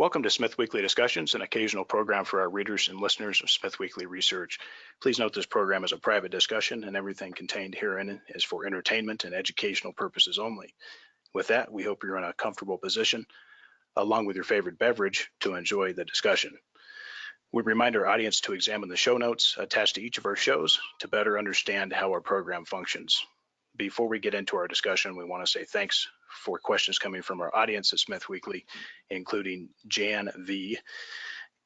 Welcome to Smith Weekly Discussions, an occasional program for our readers and listeners of Smith Weekly Research. Please note this program is a private discussion and everything contained herein is for entertainment and educational purposes only. With that, we hope you're in a comfortable position, along with your favorite beverage, to enjoy the discussion. We remind our audience to examine the show notes attached to each of our shows to better understand how our program functions. Before we get into our discussion, we want to say thanks for questions coming from our audience at Smith Weekly, including Jan V,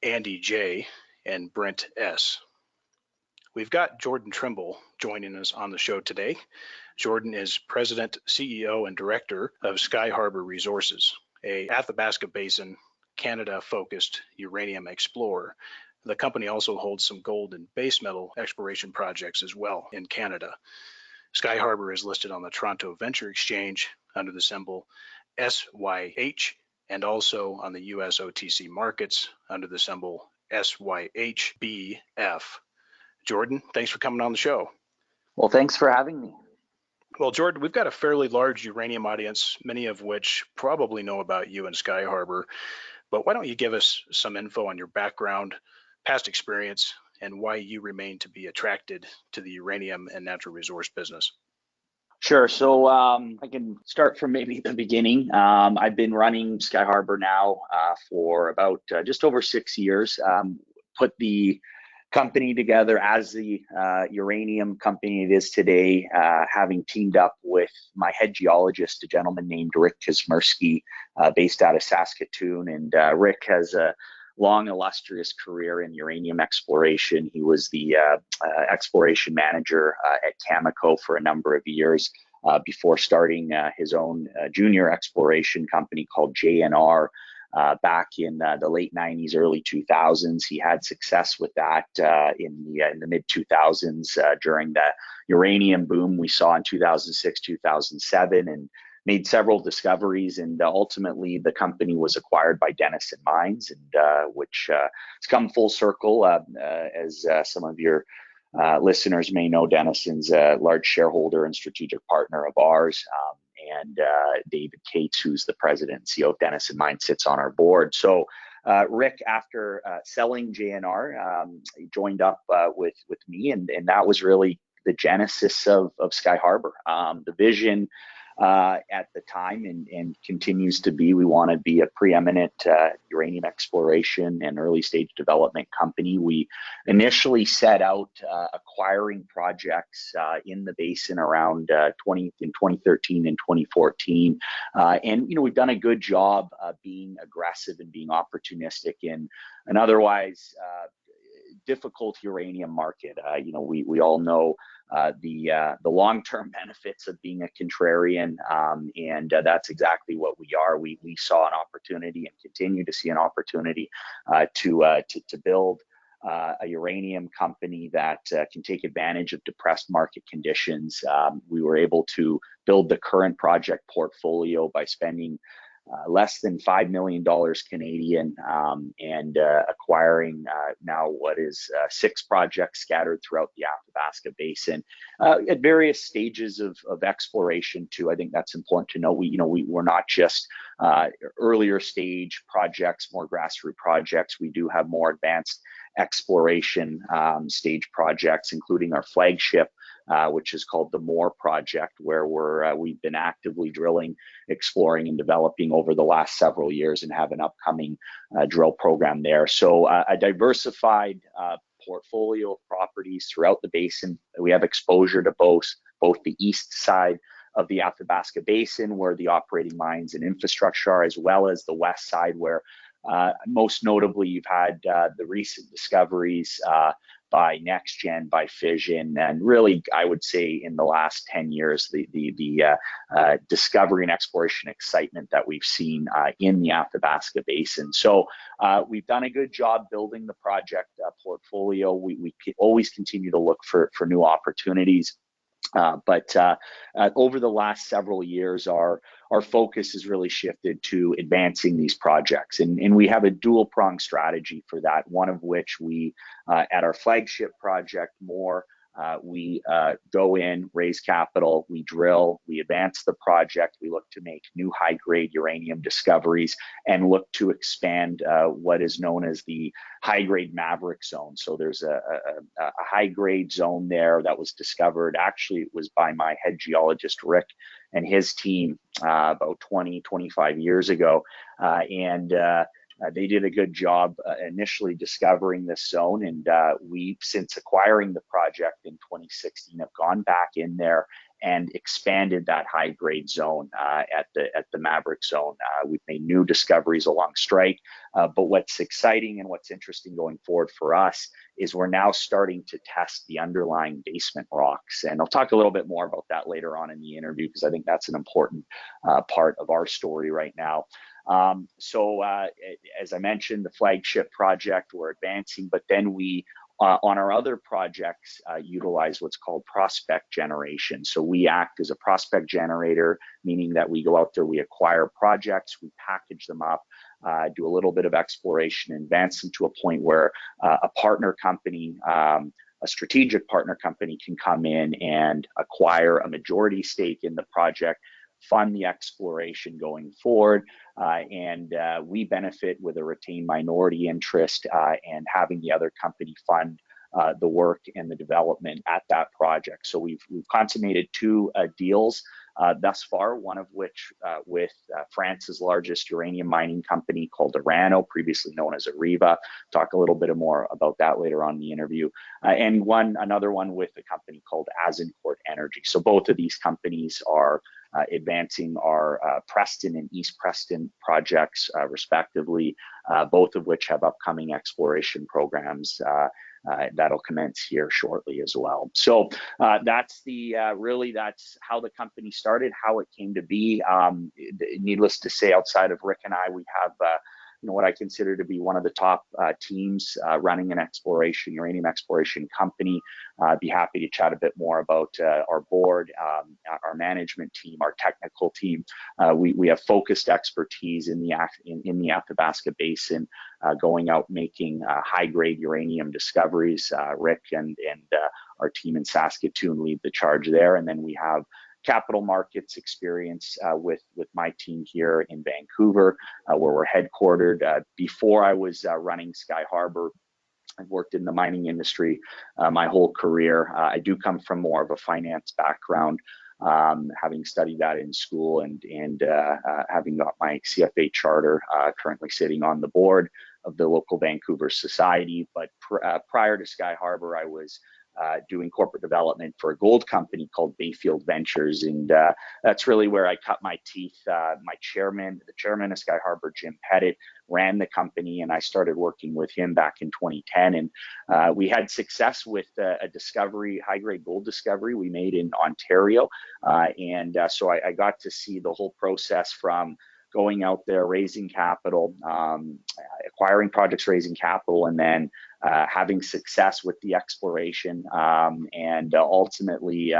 Andy J, and Brent S. We've got Jordan Trimble joining us on the show today. Jordan is President, CEO, and Director of Skyharbour Resources, a Athabasca Basin, Canada-focused uranium explorer. The company also holds some gold and base metal exploration projects as well in Canada. Skyharbour is listed on the Toronto Venture Exchange under the symbol SYH and also on the US OTC markets under the symbol SYHBF. Jordan, thanks for coming on the show. Well, thanks for having me. Well, Jordan, we've got a fairly large uranium audience, many of which probably know about you and Skyharbour, but why don't you give us some info on your background, past experience, and why you remain to be attracted to the uranium and natural resource business? Sure. So I can start from maybe the beginning. I've been running Skyharbour now for about just over 6 years. Put the company together as the uranium company it is today, having teamed up with my head geologist, a gentleman named Rick Kazmersky, based out of Saskatoon. And Rick has a long, illustrious career in uranium exploration. He was the exploration manager at Cameco for a number of years before starting his own junior exploration company called JNR back in the late 90s, early 2000s. He had success with that in the mid 2000s during the uranium boom we saw in 2006, 2007, and made several discoveries, and ultimately the company was acquired by Denison Mines, and which has come full circle. As some of your listeners may know, Denison's a large shareholder and strategic partner of ours, and David Cates, who's the president and CEO of Denison Mines, sits on our board. So Rick, after selling JNR, joined up with me, and that was really the genesis of Skyharbour. The vision at the time and continues to be, we want to be a preeminent uranium exploration and early stage development company. We initially set out acquiring projects in the basin around 2013 and 2014. And, we've done a good job being aggressive and being opportunistic in an otherwise difficult uranium market. We all know the long-term benefits of being a contrarian, and that's exactly what we are. We saw an opportunity and continue to see an opportunity to build a uranium company that can take advantage of depressed market conditions. We were able to build the current project portfolio by spending less than $5 million Canadian and acquiring now what is 6 projects scattered throughout the Athabasca Basin at various stages of exploration too. I think that's important to know. We're not just earlier stage projects, more grassroots projects. We do have more advanced exploration stage projects, including our flagship, which is called the Moore Project, where we've been actively drilling, exploring, and developing over the last several years, and have an upcoming drill program there. So a diversified portfolio of properties throughout the basin. We have exposure to both the east side of the Athabasca Basin, where the operating mines and infrastructure are, as well as the west side, where most notably you've had the recent discoveries by NextGen, by Fission, and really, I would say in the last 10 years, the discovery and exploration excitement that we've seen in the Athabasca Basin. So we've done a good job building the project portfolio. We always continue to look for new opportunities. But over the last several years, our focus has really shifted to advancing these projects. And we have a dual-pronged strategy for that, one of which we, at our flagship project, Moore, We go in, raise capital, we drill, we advance the project, we look to make new high-grade uranium discoveries and look to expand what is known as the high-grade Maverick zone. So there's a high-grade zone there that was discovered. Actually, it was by my head geologist, Rick, and his team about 25 years ago. They did a good job initially discovering this zone, and we, since acquiring the project in 2016, have gone back in there and expanded that high grade zone at the Maverick zone. We've made new discoveries along strike, but what's exciting and what's interesting going forward for us is we're now starting to test the underlying basement rocks, and I'll talk a little bit more about that later on in the interview because I think that's an important part of our story right now. As I mentioned, the flagship project we're advancing, but then we on our other projects utilize what's called prospect generation. So we act as a prospect generator, meaning that we go out there, we acquire projects, we package them up, do a little bit of exploration, advance them to a point where a partner company, a strategic partner company can come in and acquire a majority stake in the project, fund the exploration going forward, and we benefit with a retained minority interest and having the other company fund the work and the development at that project. So we've consummated two deals thus far, one of which with France's largest uranium mining company called Uranium, previously known as Areva. Talk a little bit more about that later on in the interview. And another one with a company called Azincourt Energy. So both of these companies are advancing our Preston and East Preston projects, respectively, both of which have upcoming exploration programs that'll commence here shortly as well. So that's that's how the company started, how it came to be. Needless to say, outside of Rick and I, we have what I consider to be one of the top teams running an uranium exploration company. I'd be happy to chat a bit more about our board, our management team, our technical team. We have focused expertise in the Athabasca Basin, going out making high-grade uranium discoveries. Rick and our team in Saskatoon lead the charge there, and then we have capital markets experience with my team here in Vancouver, where we're headquartered. Before I was running Skyharbour, I've worked in the mining industry my whole career. I do come from more of a finance background, having studied that in school and having got my CFA charter, currently sitting on the board of the local Vancouver Society. But prior to Skyharbour, I was doing corporate development for a gold company called Bayfield Ventures, and that's really where I cut my teeth. The chairman of Skyharbour, Jim Pettit, ran the company, and I started working with him back in 2010. And we had success with a discovery, high-grade gold discovery we made in Ontario, so I got to see the whole process from going out there, raising capital, acquiring projects, raising capital, and then having success with the exploration, and ultimately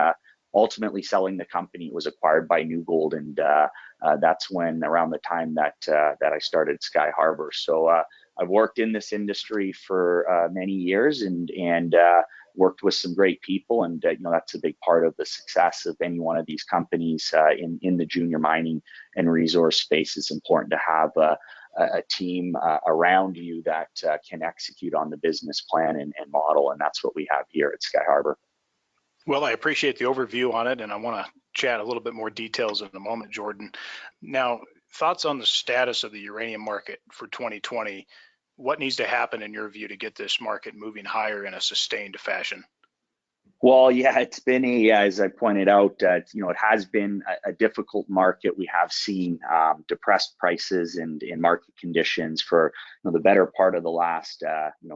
selling the company. It was acquired by New Gold, and that's when, around the time that I started Skyharbour. So I've worked in this industry for many years, and worked with some great people, and that's a big part of the success of any one of these companies in the junior mining and resource space. It's important to have a team around you that can execute on the business plan and model, and that's what we have here at Skyharbour. Well, I appreciate the overview on it, and I want to chat a little bit more details in a moment, Jordan. Now, thoughts on the status of the uranium market for 2020? What needs to happen in your view to get this market moving higher in a sustained fashion? Well, yeah, it's been as I pointed out, it has been a difficult market. We have seen depressed prices and market conditions for the better part of the last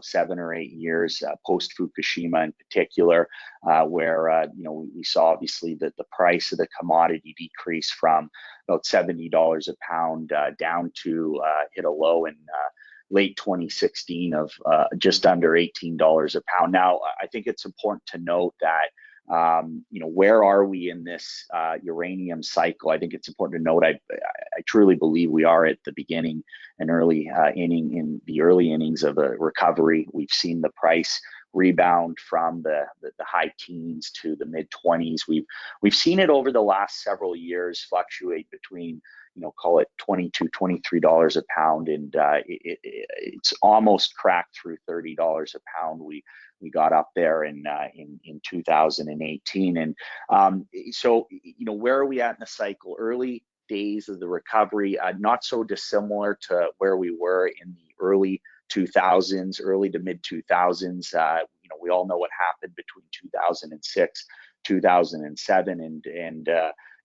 7 or 8 years, post Fukushima in particular, where we saw obviously that the price of the commodity decreased from about $70 a pound down to hit a low in late 2016 of just under $18 a pound. Now, I think it's important to note that, where are we in this uranium cycle? I think it's important to note, I truly believe we are at the beginning and early innings of a recovery. We've seen the price rebound from the high teens to the mid 20s. We've seen it over the last several years fluctuate between, call it $22, $23 a pound, and it's almost cracked through $30 a pound. We got up there in 2018, and so where are we at in the cycle? Early days of the recovery, not so dissimilar to where we were in the early 2000s, early to mid 2000s. We all know what happened between 2006, 2007, and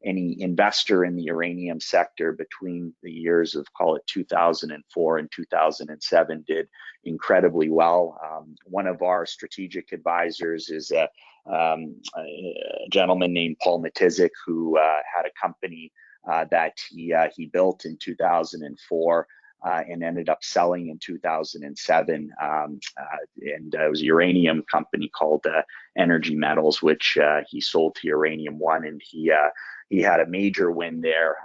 any investor in the uranium sector between the years of, call it 2004 and 2007, did incredibly well. One of our strategic advisors is a gentleman named Paul Matizik, who had a company that he built in 2004 and ended up selling in 2007. And it was a uranium company called Energy Metals, which he sold to Uranium One, and he had a major win there.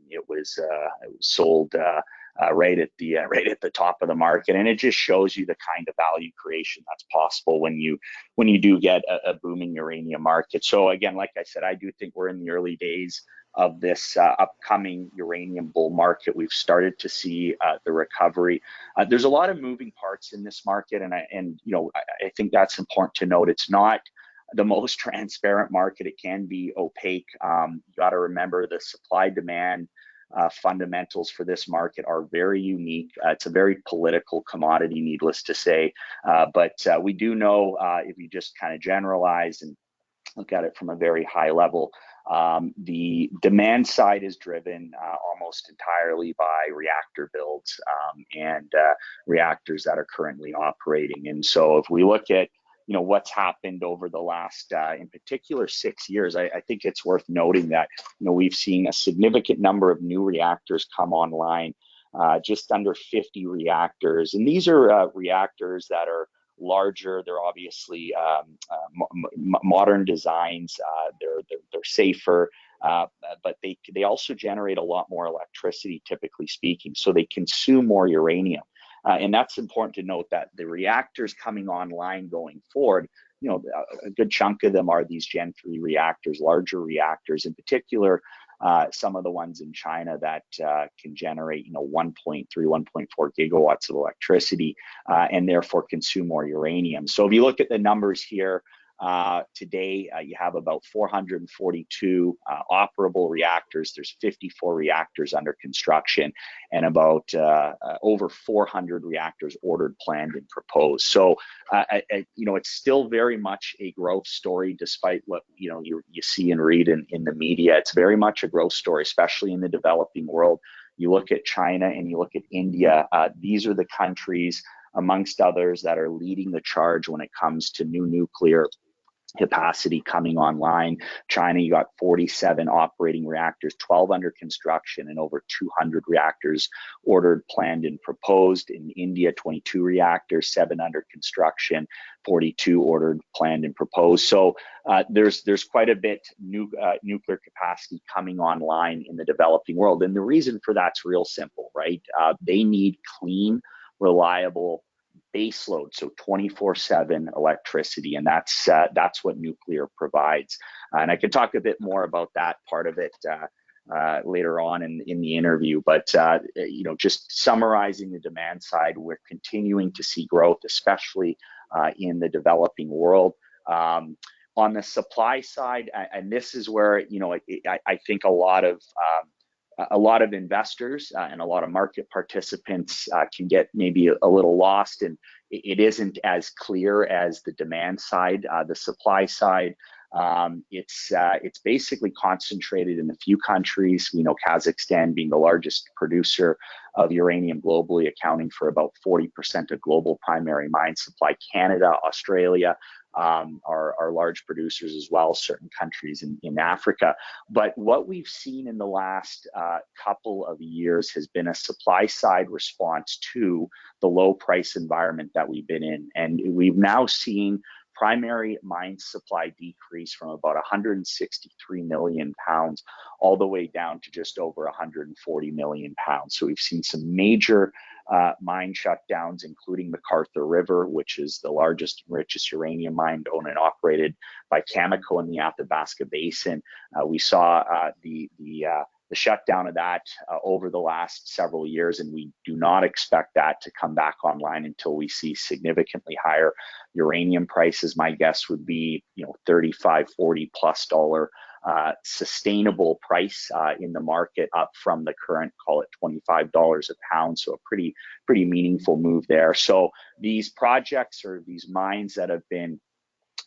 It was sold right at the top of the market, and it just shows you the kind of value creation that's possible when you do get a booming uranium market. So again, like I said, I do think we're in the early days of this upcoming uranium bull market. We've started to see the recovery. There's a lot of moving parts in this market, and I think that's important to note. It's not the most transparent market. It can be opaque. You got to remember the supply-demand fundamentals for this market are very unique. It's a very political commodity, needless to say. But we do know, if you just kind of generalize and look at it from a very high level, the demand side is driven almost entirely by reactor builds and reactors that are currently operating. And so if we look at what's happened over the last, in particular, 6 years, I think it's worth noting that we've seen a significant number of new reactors come online, just under 50 reactors, and these are reactors that are larger. They're obviously modern designs. They're safer, but they also generate a lot more electricity, typically speaking. So they consume more uranium, and that's important to note that the reactors coming online going forward, a good chunk of them are these Gen 3 reactors, larger reactors, in particular. Some of the ones in China that can generate 1.3, 1.4 gigawatts of electricity and therefore consume more uranium. So if you look at the numbers here, today you have about 442 operable reactors. There's 54 reactors under construction, and about over 400 reactors ordered, planned, and proposed. So it's still very much a growth story, despite what you see and read in the media. It's very much a growth story, especially in the developing world. You look at China and you look at India. These are the countries, amongst others, that are leading the charge when it comes to new nuclear capacity coming online. China, you got 47 operating reactors, 12 under construction, and over 200 reactors ordered, planned, and proposed. In India, 22 reactors, 7 under construction, 42 ordered, planned, and proposed. So there's quite a bit nuclear capacity coming online in the developing world, and the reason for that's real simple, right? They need clean, reliable baseload, so 24/7 electricity, and that's what nuclear provides. And I can talk a bit more about that part of it later on in the interview. But just summarizing the demand side, we're continuing to see growth, especially in the developing world. On the supply side, and this is where I think a lot of investors and a lot of market participants can get maybe a little lost, and it isn't as clear as the demand side. The supply side, it's basically concentrated in a few countries. We know Kazakhstan being the largest producer of uranium globally, accounting for about 40% of global primary mine supply. Canada, Australia are large producers as well, certain countries in Africa. But what we've seen in the last couple of years has been a supply side response to the low price environment that we've been in. And we've now seen primary mine supply decrease from about 163 million pounds all the way down to just over 140 million pounds. So we've seen some major mine shutdowns, including McArthur River, which is the largest and richest uranium mine owned and operated by Cameco in the Athabasca Basin. We saw the shutdown of that over the last several years, and we do not expect that to come back online until we see significantly higher uranium prices. My guess would be, $35, $40+ sustainable price in the market, up from the current, call it $25 a pound. So a pretty meaningful move there. So these projects, or these mines that have been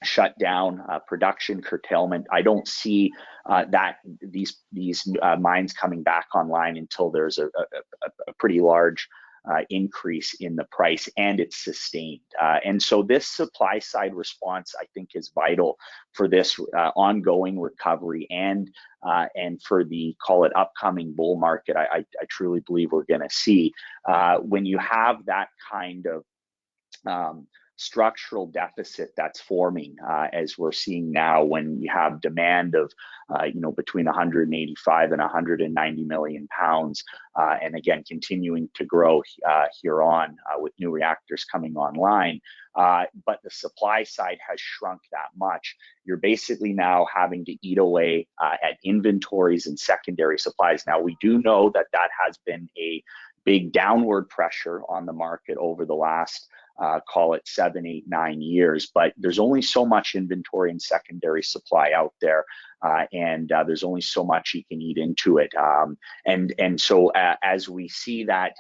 shut down, production curtailment, I don't see that these mines coming back online until there's a pretty large increase in the price, and it's sustained. And so this supply side response, I think, is vital for this ongoing recovery, and for the, call it, upcoming bull market. I truly believe we're going to see when you have that kind of structural deficit that's forming, as we're seeing now, when you have demand of between 185 and 190 million pounds, and again continuing to grow here on with new reactors coming online, but the supply side has shrunk that much. You're basically now having to eat away at inventories and secondary supplies. Now, we do know that has been a big downward pressure on the market over the last call it 7, 8, 9 years, but there's only so much inventory and secondary supply out there, and there's only so much you can eat into it. And so as we see that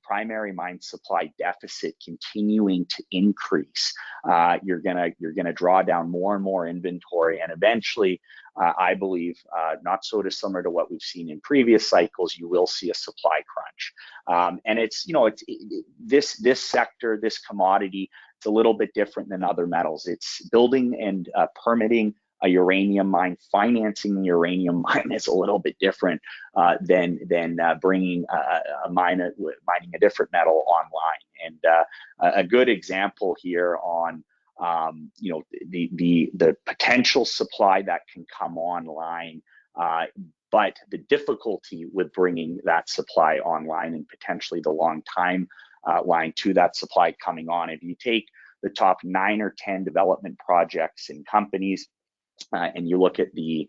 primary mine supply deficit continuing to increase, you're gonna draw down more and more inventory, and eventually, I believe, not so dissimilar to what we've seen in previous cycles, you will see a supply crunch. And it's this sector, this commodity, it's a little bit different than other metals. It's building and permitting a uranium mine. Financing a uranium mine is a little bit different than bringing mining a different metal online. And a good example here on the potential supply that can come online, but the difficulty with bringing that supply online, and potentially the long time line to that supply coming on. If you take the top 9 or 10 development projects and companies, and you look at the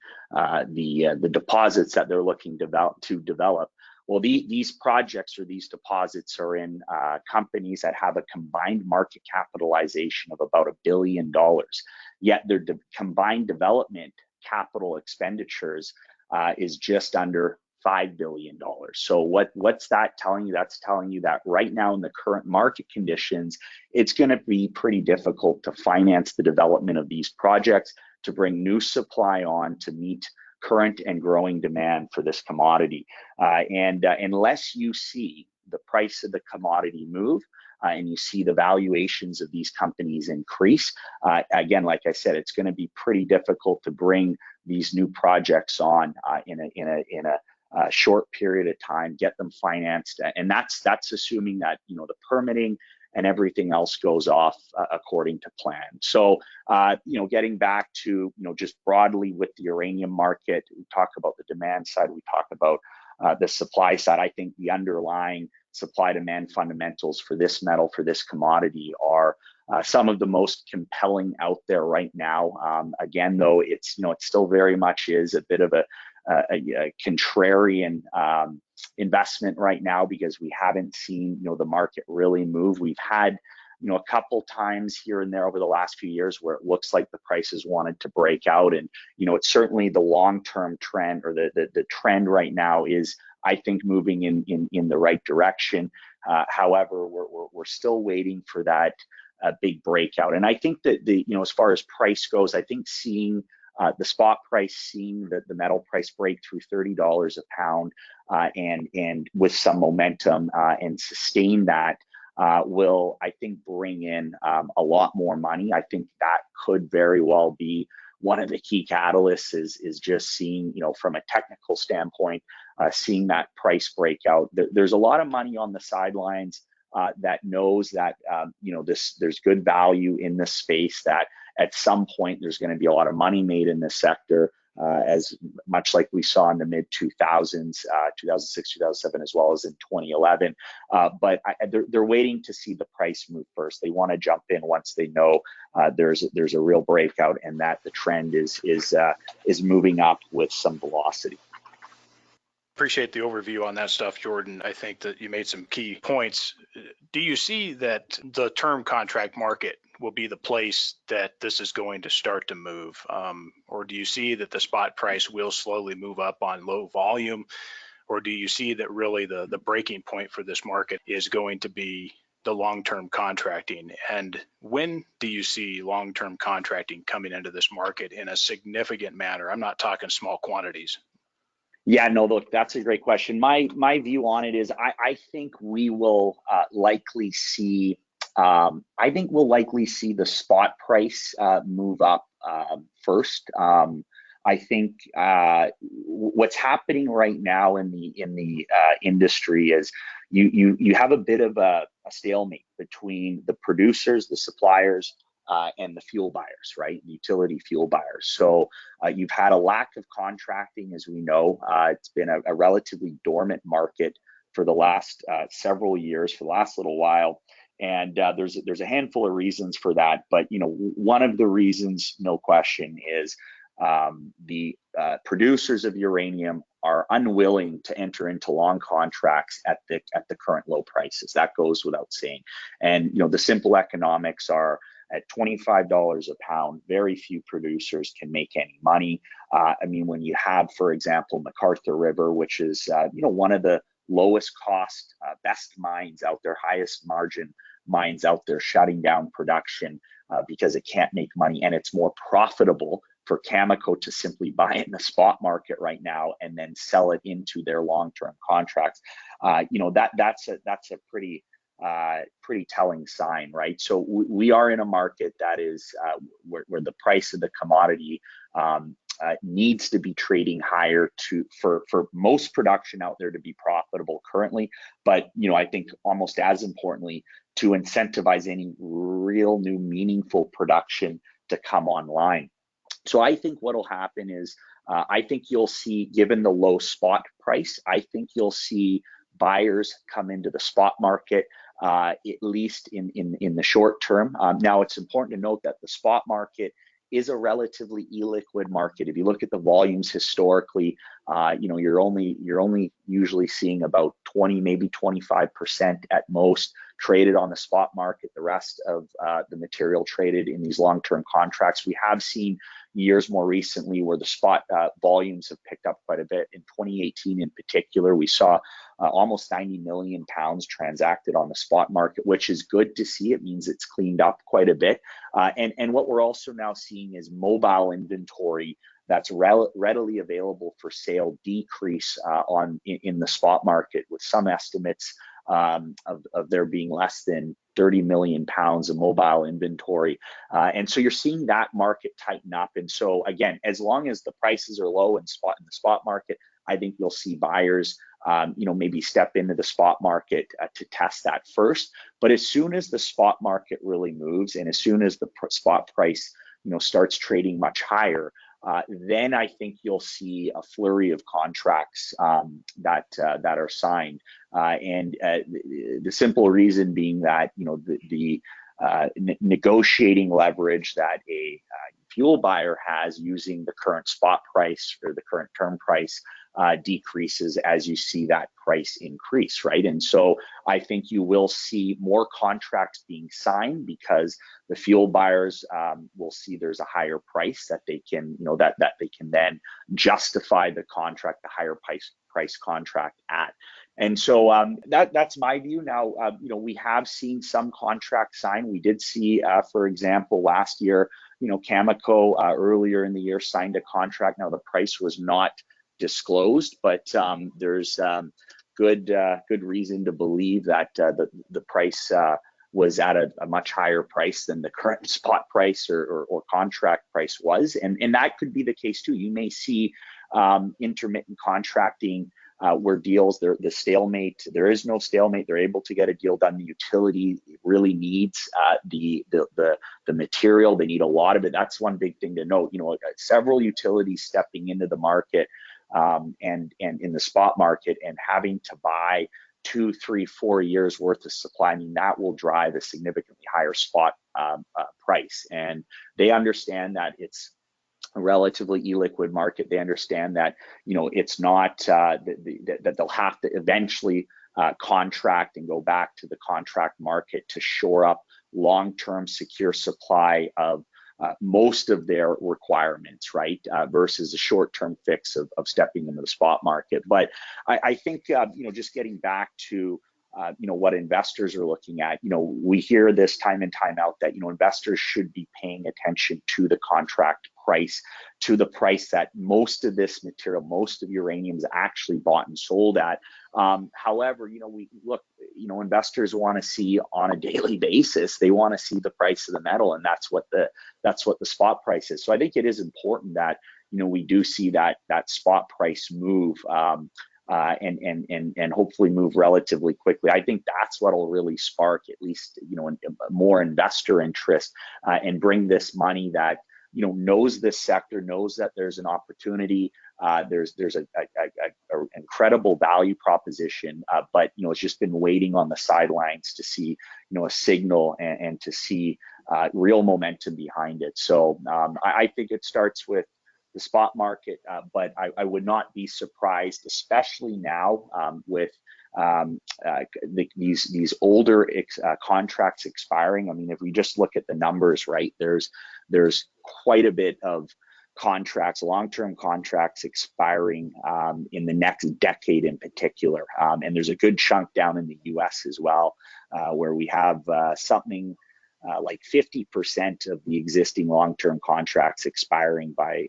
deposits that they're looking to develop, well, these projects or these deposits are in companies that have a combined market capitalization of about $1 billion. Yet their combined development capital expenditures is just under $5 billion. So what's that telling you? That's telling you that right now, in the current market conditions, it's going to be pretty difficult to finance the development of these projects, to bring new supply on to meet current and growing demand for this commodity. And unless you see the price of the commodity move, and you see the valuations of these companies increase, again, like I said, it's going to be pretty difficult to bring these new projects on in a short period of time, get them financed, and that's assuming that the permitting and everything else goes off according to plan. So, getting back to, just broadly with the uranium market, we talk about the demand side, we talk about the supply side. I think the underlying supply-demand fundamentals for this metal, for this commodity, are some of the most compelling out there right now. Again, though, it still very much is a bit of a contrarian investment right now, because we haven't seen the market really move. We've had a couple times here and there over the last few years where it looks like the prices wanted to break out, and it's certainly the long-term trend, or the trend right now is, I think, moving in the right direction. However, we're still waiting for that big breakout. And I think that as far as price goes, I think seeing the spot price, seeing the metal price break through $30 a pound, and with some momentum, and sustain that, will, I think, bring in a lot more money. I think that could very well be one of the key catalysts, is just seeing, from a technical standpoint, seeing that price breakout. There's a lot of money on the sidelines that knows that there's good value in this space, that at some point there's going to be a lot of money made in this sector. as much like we saw in the mid 2000s, 2006, 2007, as well as in 2011. But they're waiting to see the price move first. They want to jump in once they know there's a real breakout and that the trend is moving up with some velocity. Appreciate the overview on that stuff, Jordan. I think that you made some key points. Do you see that the term contract market will be the place that this is going to start to move? Or do you see that the spot price will slowly move up on low volume? Or do you see that really the breaking point for this market is going to be the long-term contracting? And when do you see long-term contracting coming into this market in a significant manner? I'm not talking small quantities. Yeah, no, look, that's a great question. My view on it is I think we will likely see the spot price move up first. I think what's happening right now in the industry is you have a bit of a stalemate between the producers, the suppliers, and the fuel buyers, right? Utility fuel buyers. So you've had a lack of contracting, as we know. It's been a relatively dormant market for the last several years, for the last little while. And there's a handful of reasons for that. But, one of the reasons, no question, is the producers of uranium are unwilling to enter into long contracts at the current low prices. That goes without saying. And, the simple economics are, at $25 a pound, very few producers can make any money. When you have, for example, McArthur River, which is, one of the lowest cost, best mines out there, highest margin mines out there, shutting down production because it can't make money, and it's more profitable for Cameco to simply buy it in the spot market right now and then sell it into their long-term contracts. That's a pretty telling sign, right? So we are in a market that is where the price of the commodity needs to be trading higher for most production out there to be profitable currently. But I think almost as importantly, to incentivize any real new meaningful production to come online. So I think what will happen is I think you'll see, given the low spot price, I think you'll see buyers come into the spot market, at least in the short term. Now, it's important to note that the spot market is a relatively illiquid market. If you look at the volumes historically, you're only usually seeing about 20, maybe 25% at most traded on the spot market. The rest of the material traded in these long-term contracts. We have seen years more recently where the spot volumes have picked up quite a bit. In 2018 in particular, we saw almost 90 million pounds transacted on the spot market, which is good to see. It means it's cleaned up quite a bit. And what we're also now seeing is mobile inventory that's readily available for sale decrease in the spot market, with some estimates of there being less than 30 million pounds of mobile inventory. And so you're seeing that market tighten up. And so again, as long as the prices are low in the spot market, I think you'll see buyers maybe step into the spot market to test that first. But as soon as the spot market really moves, and as soon as the spot price starts trading much higher, then I think you'll see a flurry of contracts that are signed, and the simple reason being that the negotiating leverage that a fuel buyer has using the current spot price or the current term price decreases as you see that price increase, right? And so I think you will see more contracts being signed because the fuel buyers will see there's a higher price that they can, that they can then justify the contract, the higher price contract at. And so that's my view. Now, we have seen some contracts signed. We did see, for example, last year, Cameco earlier in the year signed a contract. Now the price was not disclosed, but there's good reason to believe that the price was at a much higher price than the current spot price or contract price was, and that could be the case too. You may see intermittent contracting where deals, the stalemate, there is no stalemate. They're able to get a deal done. The utility really needs the material. They need a lot of it. That's one big thing to note. Several utilities stepping into the market and in the spot market and having to buy 2, 3, 4 years worth of supply. I mean, that will drive a significantly higher spot price. And they understand that it's a relatively illiquid market. They understand that it's not that they'll have to eventually contract and go back to the contract market to shore up long-term secure supply of most of their requirements, right? Versus a short-term fix of stepping into the spot market. But I think just getting back to what investors are looking at. We hear this time in, time out that investors should be paying attention to the contract price, to the price that most of this material, most of uranium is actually bought and sold at. However, we look, investors want to see on a daily basis. They want to see the price of the metal, and that's what the spot price is. So I think it is important that we do see that spot price move. And hopefully move relatively quickly. I think that's what will really spark at least more investor interest and bring this money that knows this sector, knows that there's an opportunity. There's an incredible value proposition, but it's just been waiting on the sidelines to see a signal and to see real momentum behind it. So I think it starts with the spot market, but I would not be surprised, especially now with these older contracts expiring. I mean, if we just look at the numbers, right, there's quite a bit of contracts, long-term contracts expiring in the next decade in particular, and there's a good chunk down in the U.S. as well, where we have something like 50% of the existing long-term contracts expiring by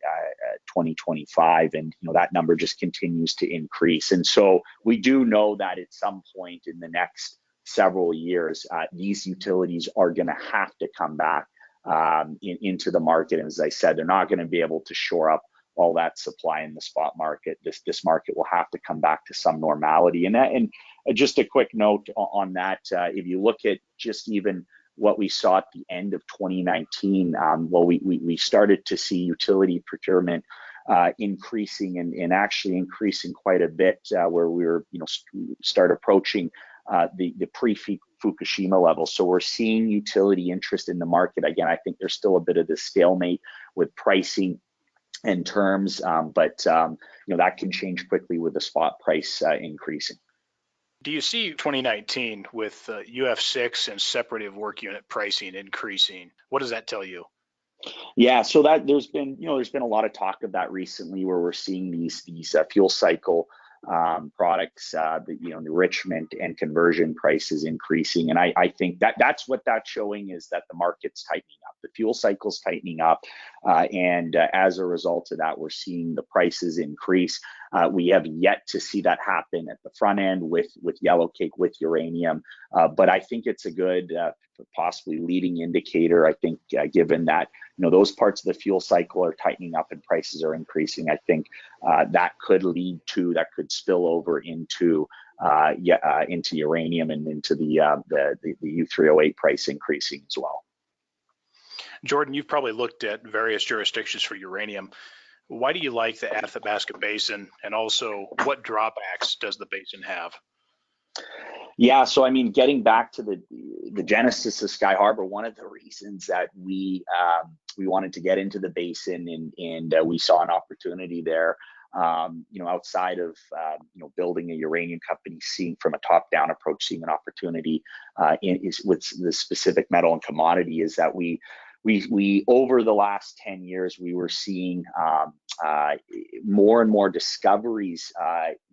2025, and that number just continues to increase. And so we do know that at some point in the next several years, these utilities are going to have to come back into the market. And as I said, they're not going to be able to shore up all that supply in the spot market. This market will have to come back to some normality. And just a quick note on that, if you look at just even what we saw at the end of 2019, we started to see utility procurement increasing and actually increasing quite a bit, where we were, start approaching the pre-Fukushima level. So we're seeing utility interest in the market. Again, I think there's still a bit of this stalemate with pricing and terms, but that can change quickly with the spot price increasing. Do you see 2019 with UF6 and separative work unit pricing increasing? What does that tell you? Yeah, so that there's been a lot of talk of that recently, where we're seeing these fuel cycle products, the enrichment and conversion prices increasing, and I think that's what that's showing, is that the market's tightening up, the fuel cycle's tightening up, and as a result of that, we're seeing the prices increase. We have yet to see that happen at the front end with yellowcake, with uranium, but I think it's a good, possibly leading indicator. I think given that those parts of the fuel cycle are tightening up and prices are increasing, I think that could spill over into uranium and into the U3O8 price increasing as well. Jordan, you've probably looked at various jurisdictions for uranium. Why do you like the Athabasca Basin, and also what drawbacks does the basin have? Yeah, so I mean, getting back to the genesis of Skyharbour, one of the reasons that we wanted to get into the basin and we saw an opportunity there, outside of building a uranium company, seeing from a top-down approach, seeing an opportunity with the specific metal and commodity, is that we over the last 10 years, we were seeing more and more discoveries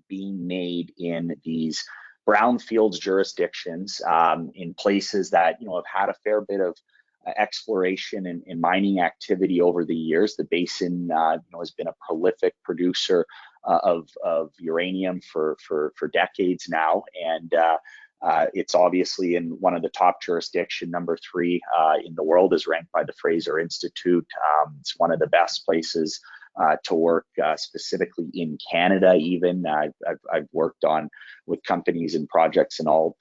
being made in these brownfields jurisdictions, in places that have had a fair bit of exploration and mining activity over the years. The basin has been a prolific producer of uranium for decades now, and it's obviously in one of the top jurisdiction, number 3 in the world, is ranked by the Fraser Institute. It's one of the best places to work specifically in Canada. Even I've worked on with companies and projects in all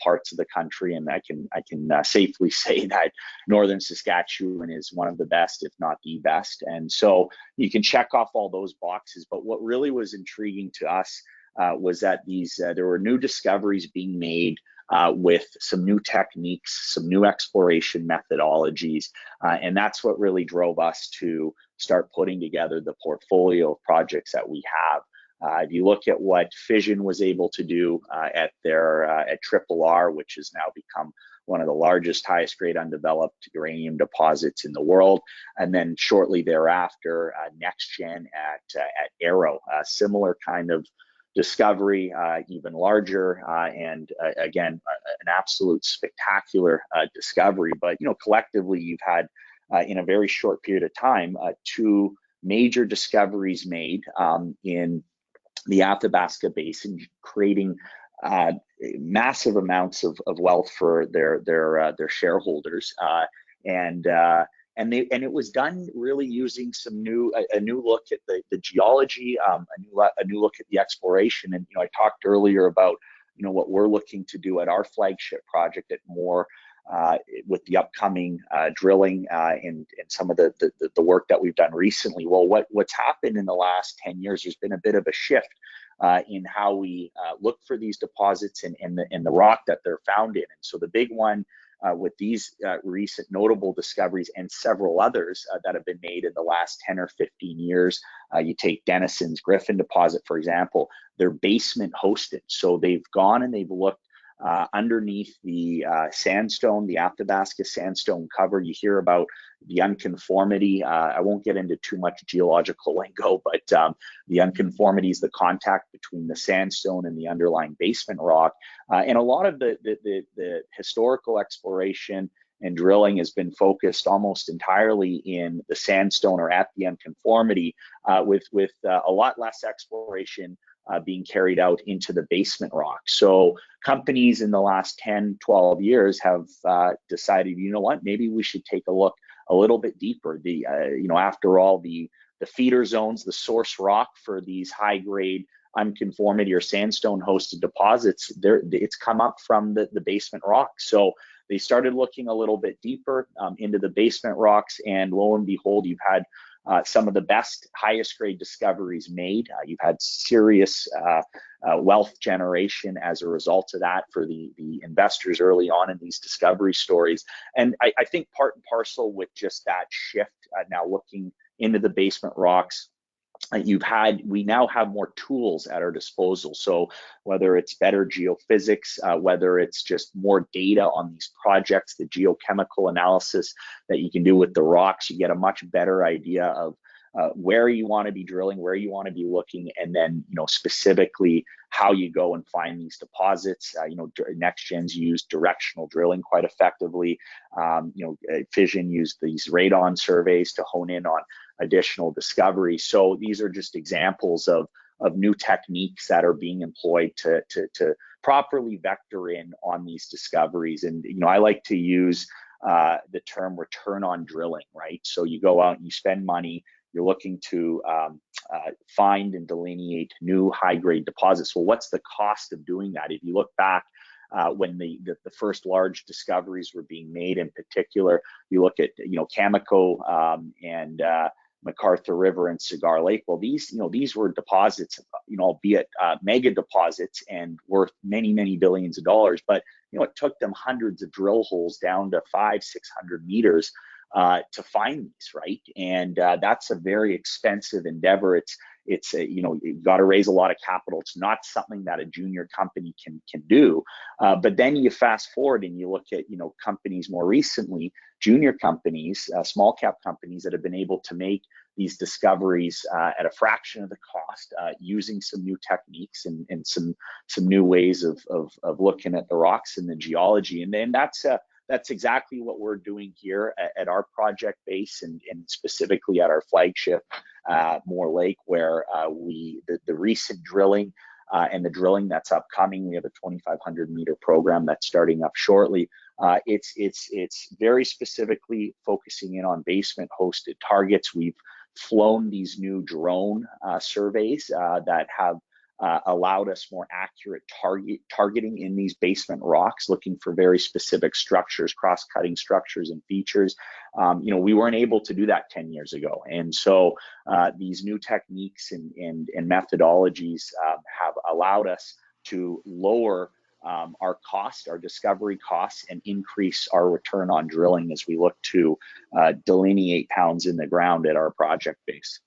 parts of the country, and I can safely say that northern Saskatchewan is one of the best, if not the best. And so you can check off all those boxes. But what really was intriguing to us was that there were new discoveries being made with some new techniques, some new exploration methodologies, and that's what really drove us to start putting together the portfolio of projects that we have. If you look at what Fission was able to do at Trimble, which has now become one of the largest, highest grade undeveloped uranium deposits in the world, and then shortly thereafter, NextGen at Arrow, similar kind of discovery, even larger, and again, an absolute spectacular discovery. But collectively, you've had in a very short period of time, two major discoveries made in the Athabasca Basin, creating massive amounts of wealth for their shareholders, and it was done really using a new look at the geology, a new look at the exploration. And I talked earlier about what we're looking to do at our flagship project at Moore, with the upcoming drilling and some of the work that we've done recently. Well, what's happened in the last 10 years, there's been a bit of a shift in how we look for these deposits and the rock that they're found in. And so the big one with these recent notable discoveries and several others that have been made in the last 10 or 15 years, you take Denison's Griffin deposit, for example, they're basement hosted. So they've gone and they've looked underneath the sandstone, the Athabasca sandstone cover. You hear about the unconformity. I won't get into too much geological lingo, but the unconformity is the contact between the sandstone and the underlying basement rock. And a lot of the historical exploration and drilling has been focused almost entirely in the sandstone or at the unconformity, with a lot less exploration being carried out into the basement rock. So companies in the last 10, 12 years have decided, maybe we should take a look a little bit deeper. After all, the feeder zones, the source rock for these high grade unconformity or sandstone hosted deposits, it's come up from the basement rock. So they started looking a little bit deeper into the basement rocks, and lo and behold, you've had some of the best, highest grade discoveries made. You've had serious wealth generation as a result of that for the investors early on in these discovery stories. And I think part and parcel with just that shift, now looking into the basement rocks, we now have more tools at our disposal. So whether it's better geophysics, whether it's just more data on these projects, the geochemical analysis that you can do with the rocks, you get a much better idea of where you want to be drilling, where you want to be looking, and then specifically how you go and find these deposits. NextGen's used directional drilling quite effectively. Fission used these radon surveys to hone in on additional discoveries. So these are just examples of new techniques that are being employed to properly vector in on these discoveries. And I like to use the term return on drilling, right? So you go out and you spend money, you're looking to find and delineate new high-grade deposits. Well, what's the cost of doing that? If you look back when the first large discoveries were being made, in particular, you look at Cameco and MacArthur River and Cigar Lake. Well, these were deposits, albeit mega deposits and worth many, many billions of dollars. But it took them hundreds of drill holes down to 500-600 meters to find these, right? And that's a very expensive endeavor. It's you've got to raise a lot of capital. It's not something that a junior company can do. But then you fast forward and you look at companies more recently, junior companies, small cap companies that have been able to make these discoveries at a fraction of the cost, using some new techniques and some new ways of looking at the rocks and the geology. And then that's exactly what we're doing here at our project base, and specifically at our flagship Moore Lake, where the recent drilling and the drilling that's upcoming, we have a 2,500 meter program that's starting up shortly. It's very specifically focusing in on basement hosted targets. We've flown these new drone surveys that have allowed us more accurate targeting in these basement rocks, looking for very specific structures, cross-cutting structures and features. We weren't able to do that 10 years ago. And so these new techniques and methodologies have allowed us to lower our cost, our discovery costs, and increase our return on drilling as we look to delineate pounds in the ground at our project base.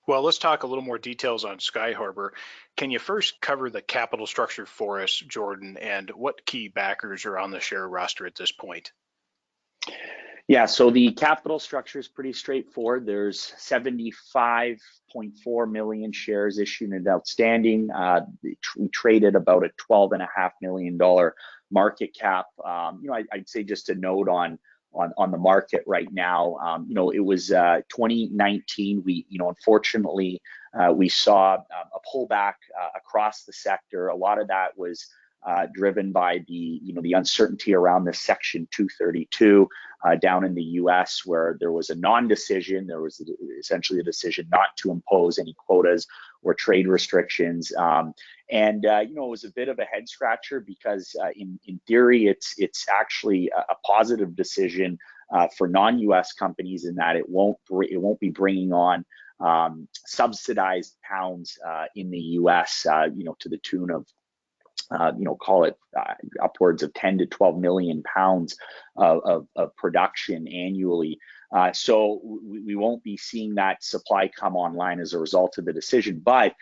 Well, let's talk a little more details on Skyharbour. Can you first cover the capital structure for us, Jordan, and what key backers are on the share roster at this point? Yeah, so the capital structure is pretty straightforward. There's 75.4 million shares issued and outstanding. We traded about a $12.5 million market cap. I'd say just a note on the market right now. It was 2019. Unfortunately, we saw a pullback across the sector. A lot of that was driven by the uncertainty around the Section 232 down in the U.S., where there was a non-decision. There was essentially a decision not to impose any quotas or trade restrictions. It was a bit of a head scratcher because in theory, it's actually a positive decision for non-U.S. companies in that it won't be bringing on subsidized pounds in the U.S. To the tune of call it upwards of 10 to 12 million pounds of production annually. So we won't be seeing that supply come online as a result of the decision. But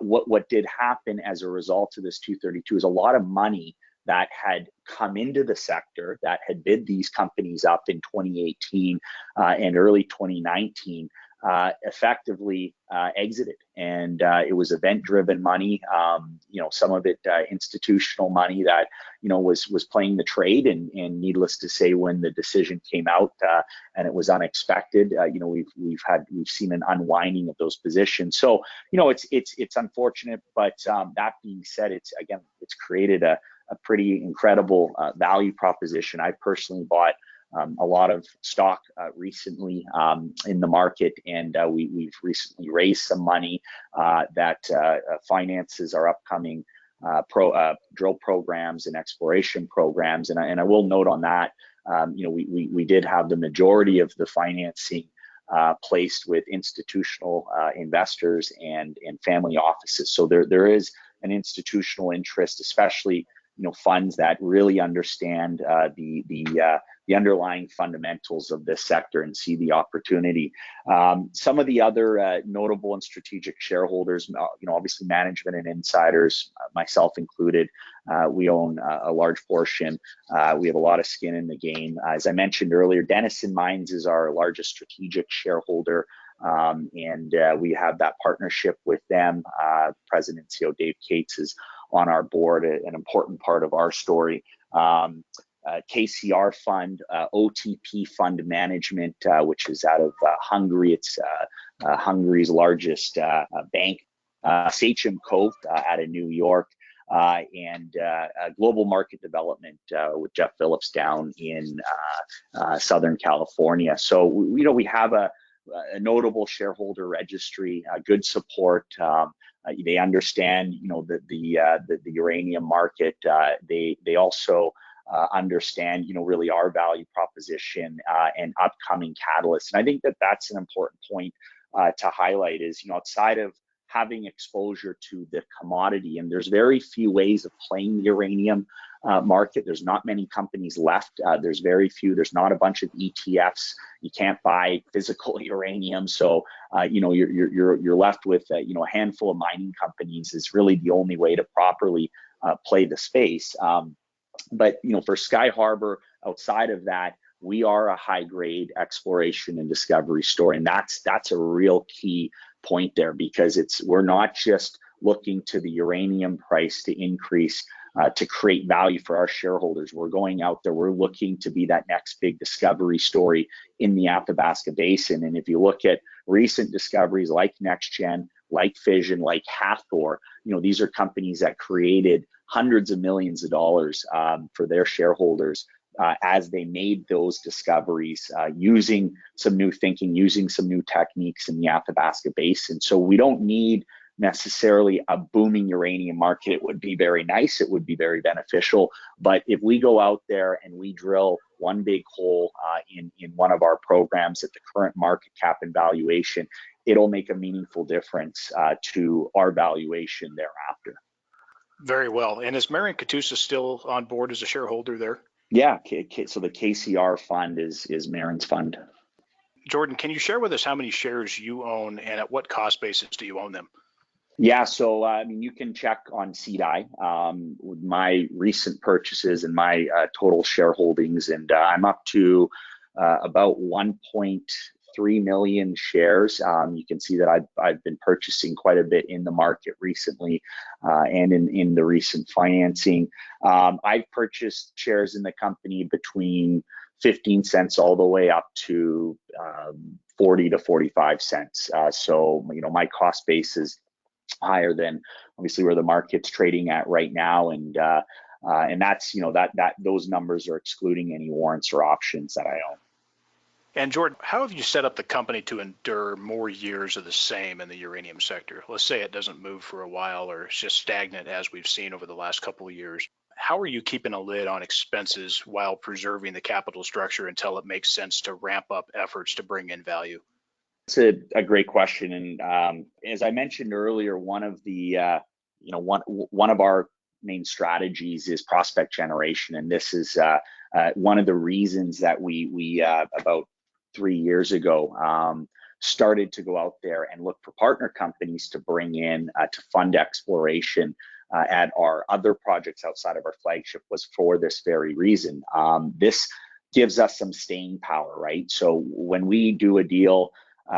what did happen as a result of this 232 is a lot of money that had come into the sector, that had bid these companies up in 2018 and early 2019, effectively exited. And it was event-driven money, some of it institutional money that, was playing the trade. And needless to say, when the decision came out and it was unexpected, we've seen an unwinding of those positions. So, it's unfortunate, but that being said, it's created a pretty incredible value proposition. I personally bought a lot of stock recently in the market, and we've recently raised some money that finances our upcoming drill programs and exploration programs. And I will note on that, we did have the majority of the financing placed with institutional investors and family offices. So there is an institutional interest, especially funds that really understand the underlying fundamentals of this sector and see the opportunity. Some of the other notable and strategic shareholders, obviously management and insiders, myself included, we own a large portion. We have a lot of skin in the game. As I mentioned earlier, Denison Mines is our largest strategic shareholder. And we have that partnership with them. President and CEO Dave Cates is on our board, an important part of our story. KCR Fund, OTP Fund Management, which is out of Hungary. It's Hungary's largest bank. Sachem Cove out of New York. And Global Market Development with Jeff Phillips down in Southern California. So, we have a notable shareholder registry, good support. They understand, the uranium market. They also understand, really our value proposition and upcoming catalysts. And I think that that's an important point to highlight is, outside of having exposure to the commodity, and there's very few ways of playing the uranium market. There's not many companies left. There's not a bunch of ETFs. You can't buy physical uranium. So, you're left with, a handful of mining companies is really the only way to properly play the space. But, for Skyharbour, outside of that, we are a high-grade exploration and discovery story. And that's a real key point there, because we're not just looking to the uranium price to increase to create value for our shareholders. We're going out there, we're looking to be that next big discovery story in the Athabasca Basin. And if you look at recent discoveries like NextGen, like Fission, like Hathor, these are companies that created hundreds of millions of dollars for their shareholders as they made those discoveries, using some new thinking, using some new techniques in the Athabasca Basin. So we don't need necessarily a booming uranium market. It would be very nice, it would be very beneficial, but if we go out there and we drill one big hole in one of our programs at the current market cap and valuation, it'll make a meaningful difference to our valuation thereafter. Very well. And is Marion Katusa still on board as a shareholder there? Yeah, so the KCR fund is Marion's fund. Jordan, can you share with us how many shares you own and at what cost basis do you own them? Yeah, so I mean, you can check on CDI with my recent purchases and my total shareholdings, and I'm up to about 1.3 million shares. You can see that I've been purchasing quite a bit in the market recently, and in the recent financing. I've purchased shares in the company between 15 cents all the way up to 40 to 45 cents. So my cost base is higher than obviously where the market's trading at right now, and that's that those numbers are excluding any warrants or options that I own. And Jordan, how have you set up the company to endure more years of the same in the uranium sector? Let's say it doesn't move for a while or it's just stagnant as we've seen over the last couple of years. How are you keeping a lid on expenses while preserving the capital structure until it makes sense to ramp up efforts to bring in value? It's a great question, and as I mentioned earlier, one of the one of our main strategies is prospect generation, and this is one of the reasons that we about 3 years ago started to go out there and look for partner companies to bring in to fund exploration at our other projects outside of our flagship, was for this very reason. This gives us some staying power, right? So when we do a deal,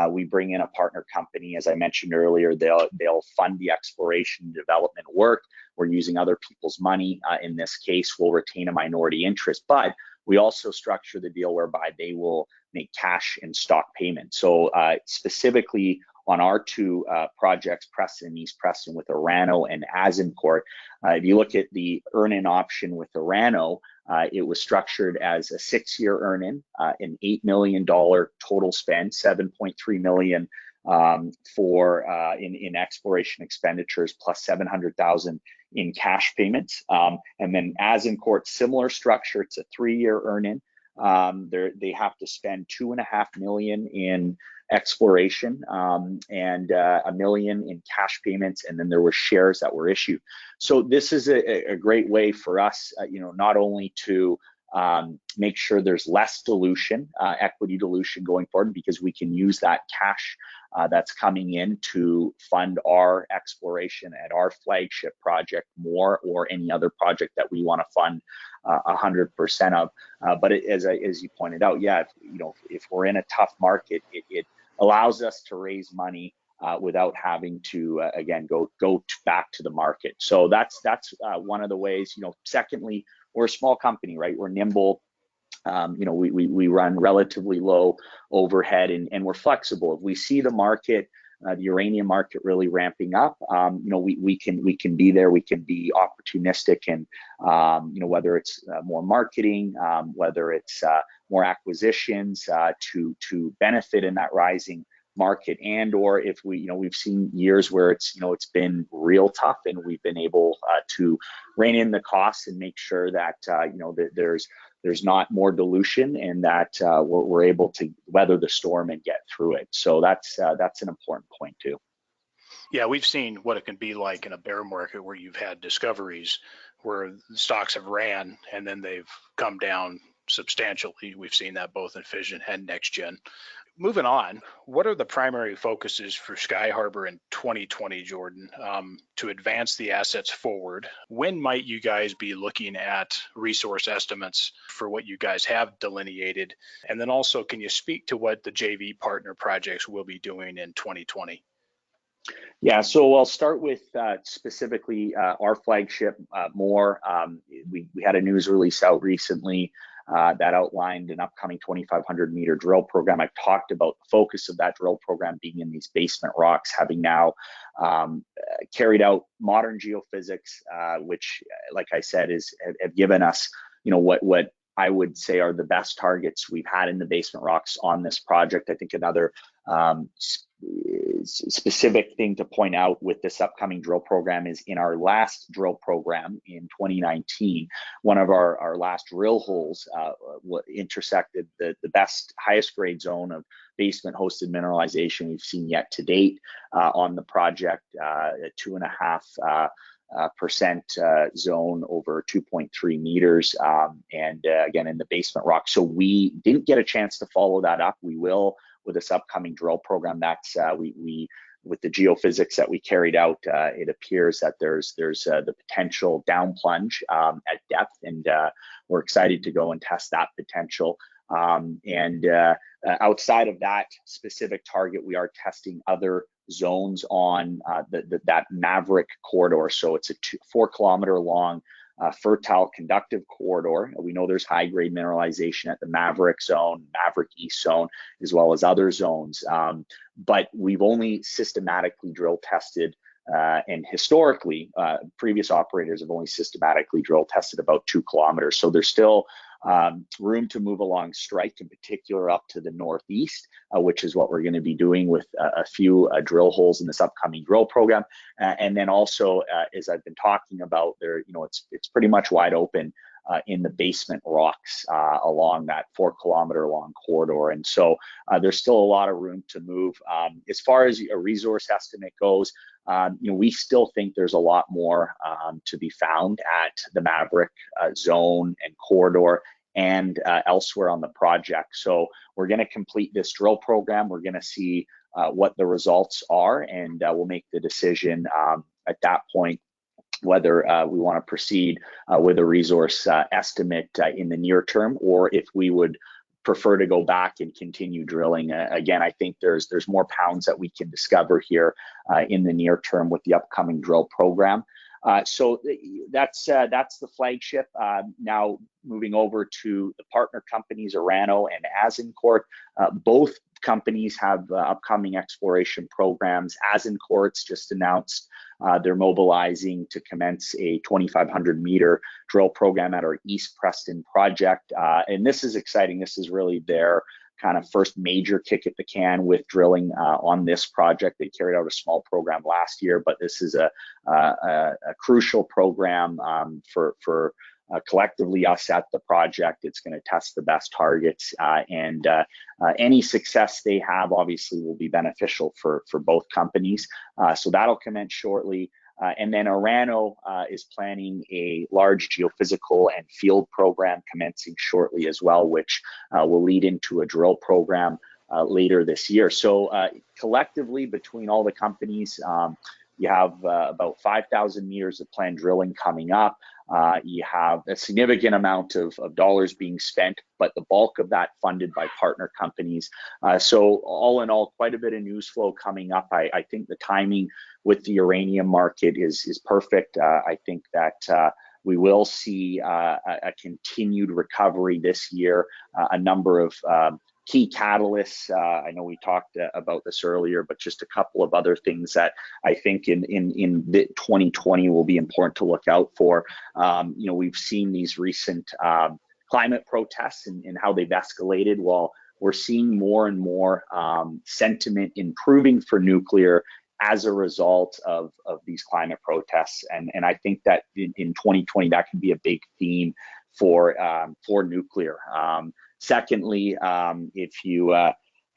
we bring in a partner company. As I mentioned earlier, they'll fund the exploration and development work. We're using other people's money. In this case, we'll retain a minority interest, but we also structure the deal whereby they will make cash and stock payments. So specifically on our two projects, Preston and East Preston, with Orano and Azincourt, if you look at the earn-in option with Orano, it was structured as a 6-year earn-in, an $8 million total spend, $7.3 million for in exploration expenditures, plus $700,000 in cash payments. And then Azincourt, similar structure, it's a 3-year earn-in. They have to spend $2.5 million in exploration and $1 million in cash payments, and then there were shares that were issued. So this is a great way for us, not only to make sure there's less dilution, equity dilution going forward, because we can use that cash that's coming in to fund our exploration at our flagship project more, or any other project that we want to fund 100% of. But as you pointed out, yeah, if we're in a tough market, it allows us to raise money without having to again go back to the market. So that's one of the ways. Secondly, we're a small company, right? We're nimble. We run relatively low overhead, and we're flexible. If we see the market, the uranium market really ramping up, we can be there. We can be opportunistic, and whether it's more marketing, whether it's more acquisitions to benefit in that rising market, and or if we've seen years where it's been real tough, and we've been able to rein in the costs and make sure that that there's not more dilution, and that we're able to weather the storm and get through it. So that's an important point too. Yeah, we've seen what it can be like in a bear market where you've had discoveries where stocks have ran and then they've come down substantially. We've seen that both in fission and next gen. Moving on, what are the primary focuses for Skyharbour in 2020, Jordan, to advance the assets forward? When might you guys be looking at resource estimates for what you guys have delineated? And then also, can you speak to what the JV partner projects will be doing in 2020? Yeah, so I'll start with specifically our flagship more. We had a news release out recently that outlined an upcoming 2,500 meter drill program. I've talked about the focus of that drill program being in these basement rocks, having now carried out modern geophysics, which, like I said, have given us what I would say are the best targets we've had in the basement rocks on this project. I think another specific thing to point out with this upcoming drill program is in our last drill program in 2019, one of our last drill holes intersected the best, highest grade zone of basement hosted mineralization we've seen yet to date on the project, at 2.5% zone over 2.3 meters, and again in the basement rock. So we didn't get a chance to follow that up. We will with this upcoming drill program. That's we with the geophysics that we carried out, it appears that there's the potential down plunge at depth, and we're excited to go and test that potential. Outside of that specific target, we are testing other zones on that Maverick corridor. So it's a 4 kilometer long fertile conductive corridor. We know there's high grade mineralization at the Maverick zone, Maverick East zone, as well as other zones. But we've only systematically drill tested and historically, previous operators have only systematically drill tested about 2 kilometers. So there's still room to move along strike, in particular up to the northeast, which is what we're going to be doing with a few drill holes in this upcoming drill program. And then also, as I've been talking about, there, it's pretty much wide open in the basement rocks along that 4 kilometer long corridor. And so there's still a lot of room to move. As far as a resource estimate goes, we still think there's a lot more to be found at the Maverick zone and corridor and elsewhere on the project. So we're going to complete this drill program. We're going to see what the results are, and we'll make the decision at that point whether we want to proceed with a resource estimate in the near term, or if we would prefer to go back and continue drilling. Again, I think there's more pounds that we can discover here in the near term with the upcoming drill program. So that's the flagship. Now moving over to the partner companies, Orano and Azincourt. Both companies have upcoming exploration programs. Azincourt's just announced they're mobilizing to commence a 2,500 meter drill program at our East Preston project. And this is exciting. This is really their kind of first major kick at the can with drilling on this project. They carried out a small program last year, but this is a crucial program for collectively us at the project. It's going to test the best targets, and any success they have obviously will be beneficial for both companies. So that'll commence shortly. And then Orano is planning a large geophysical and field program commencing shortly as well, which will lead into a drill program later this year. So collectively, between all the companies, you have about 5,000 meters of planned drilling coming up. You have a significant amount of dollars being spent, but the bulk of that funded by partner companies. So all in all, quite a bit of news flow coming up. I think the timing with the uranium market is perfect. I think that we will see a continued recovery this year. A number of key catalysts. I know we talked about this earlier, but just a couple of other things that I think in 2020 will be important to look out for. We've seen these recent climate protests and how they've escalated. While we're seeing more and more sentiment improving for nuclear as a result of these climate protests, and I think that in 2020 that can be a big theme for nuclear. Secondly, if you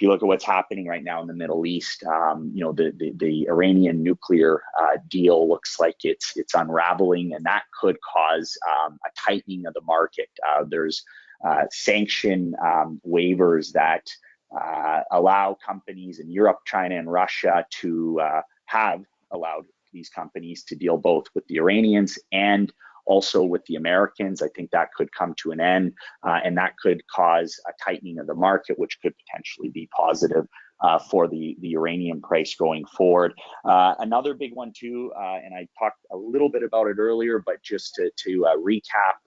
look at what's happening right now in the Middle East, the Iranian nuclear deal looks like it's unraveling, and that could cause a tightening of the market. There's sanction waivers that allow companies in Europe, China, and Russia to have allowed these companies to deal both with the Iranians and also with the Americans. I think that could come to an end, and that could cause a tightening of the market, which could potentially be positive for the uranium price going forward. Another big one too, and I talked a little bit about it earlier, but just to recap,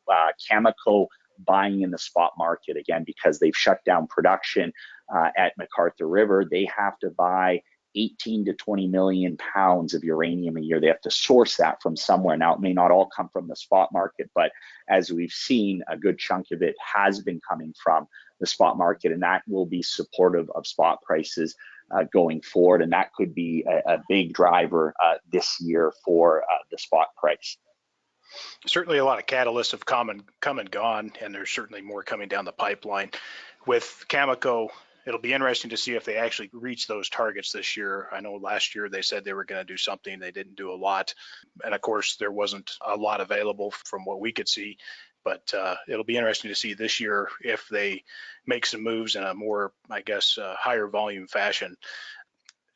Cameco buying in the spot market again because they've shut down production at McArthur River. They have to buy 18 to 20 million pounds of uranium a year. They have to source that from somewhere. Now, it may not all come from the spot market, but as we've seen, a good chunk of it has been coming from the spot market, and that will be supportive of spot prices going forward. And that could be a big driver this year for the spot price. Certainly a lot of catalysts have come and gone, and there's certainly more coming down the pipeline. With Cameco, it'll be interesting to see if they actually reach those targets this year. I know last year they said they were going to do something. They didn't do a lot. And of course, there wasn't a lot available from what we could see. But it'll be interesting to see this year if they make some moves in a more, I guess, higher volume fashion.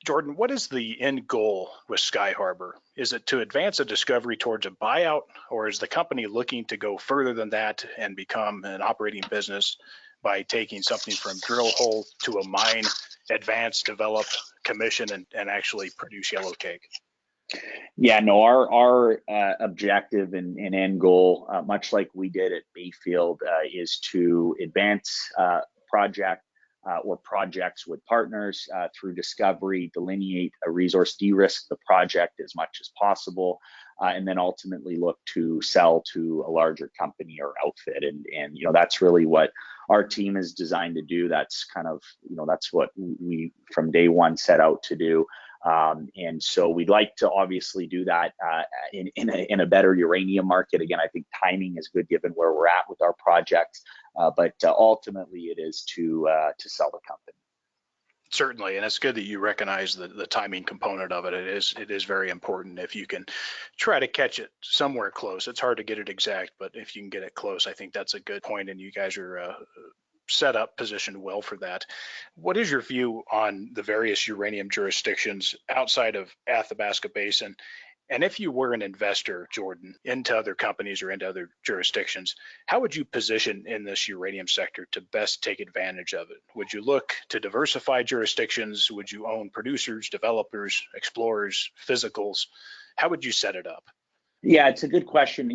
Jordan, what is the end goal with Skyharbour? Is it to advance a discovery towards a buyout, or is the company looking to go further than that and become an operating business by taking something from drill hole to a mine, advance, develop, commission, and actually produce yellow cake? Yeah, no, our objective and end goal, much like we did at Bayfield, is to advance project or projects with partners through discovery, delineate a resource, de-risk the project as much as possible, and then ultimately look to sell to a larger company or outfit. And that's really what our team is designed to do. That's kind of, that's what we from day one set out to do. And so we'd like to obviously do that in a better uranium market. Again, I think timing is good given where we're at with our projects, but ultimately it is to sell the company. Certainly, and it's good that you recognize the timing component of it. It is very important. If you can try to catch it somewhere close, it's hard to get it exact, but if you can get it close, I think that's a good point, and you guys are set up, positioned well for that. What is your view on the various uranium jurisdictions outside of Athabasca Basin? And if you were an investor, Jordan, into other companies or into other jurisdictions, how would you position in this uranium sector to best take advantage of it? Would you look to diversify jurisdictions? Would you own producers, developers, explorers, physicals? How would you set it up? Yeah, it's a good question.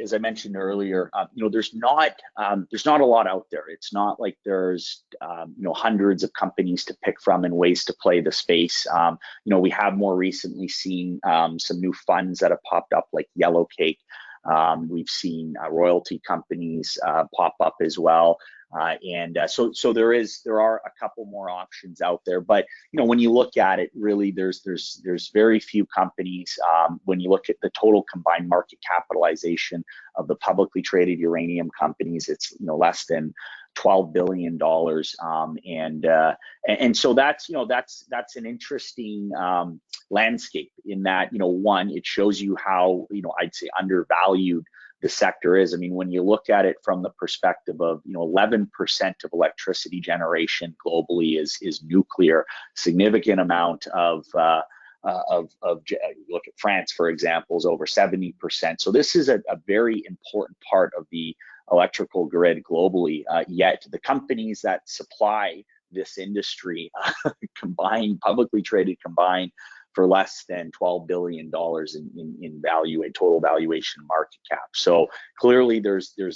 As I mentioned earlier, there's not a lot out there. It's not like there's hundreds of companies to pick from and ways to play the space. We have more recently seen some new funds that have popped up, like Yellow Cake. We've seen royalty companies pop up as well. So there are a couple more options out there, but when you look at it, really there's very few companies. When you look at the total combined market capitalization of the publicly traded uranium companies, it's less than $12 billion, and so that's an interesting landscape in that one, it shows you how I'd say undervalued the sector is. I mean, when you look at it from the perspective of 11% of electricity generation globally is nuclear, significant amount of look at France, for example, is over 70%. So this is a very important part of the electrical grid globally. Yet the companies that supply this industry publicly traded combined for less than $12 billion in value, a total valuation market cap. So clearly there's a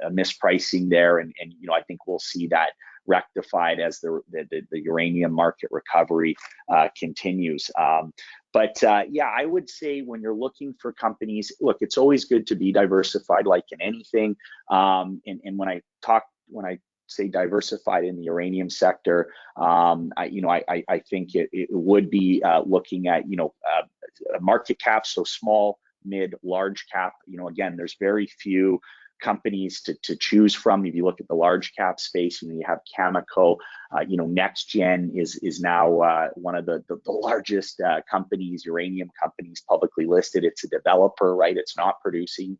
mispricing there, and I think we'll see that rectified as the uranium market recovery continues. But I would say when you're looking for companies, look, it's always good to be diversified, like in anything. And when I say diversified in the uranium sector, I think it would be looking at market cap, so small, mid, large cap. Again, there's very few companies to choose from. If you look at the large cap space, you have Cameco. NextGen is now one of the largest companies, uranium companies, publicly listed. It's a developer, right? It's not producing,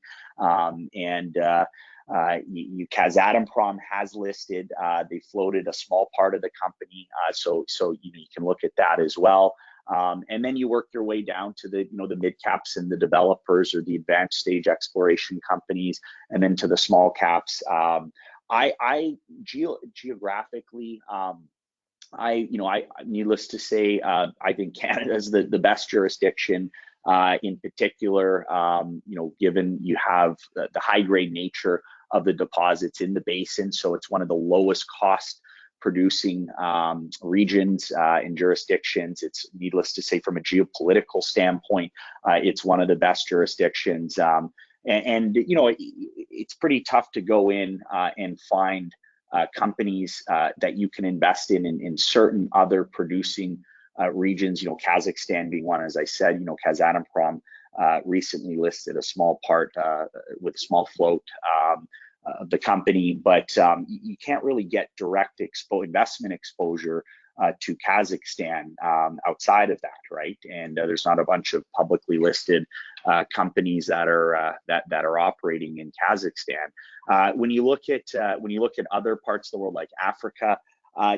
Kazatomprom has listed. They floated a small part of the company, so you can look at that as well. And then you work your way down to the mid caps and the developers or the advanced stage exploration companies, and then to the small caps. Geographically, needless to say, I think Canada is the best jurisdiction. In particular, given you have the high grade nature of the deposits in the basin, so it's one of the lowest cost producing regions and jurisdictions. It's needless to say, from a geopolitical standpoint, it's one of the best jurisdictions. And you know, it's pretty tough to go in and find companies that you can invest in certain other producing regions. You know, Kazakhstan being one, as I said. You know, Kazatomprom recently listed a small part with a small float of the company, but you can't really get direct investment exposure to Kazakhstan outside of that, right? And there's not a bunch of publicly listed companies that are operating in Kazakhstan. When you look at other parts of the world like Africa,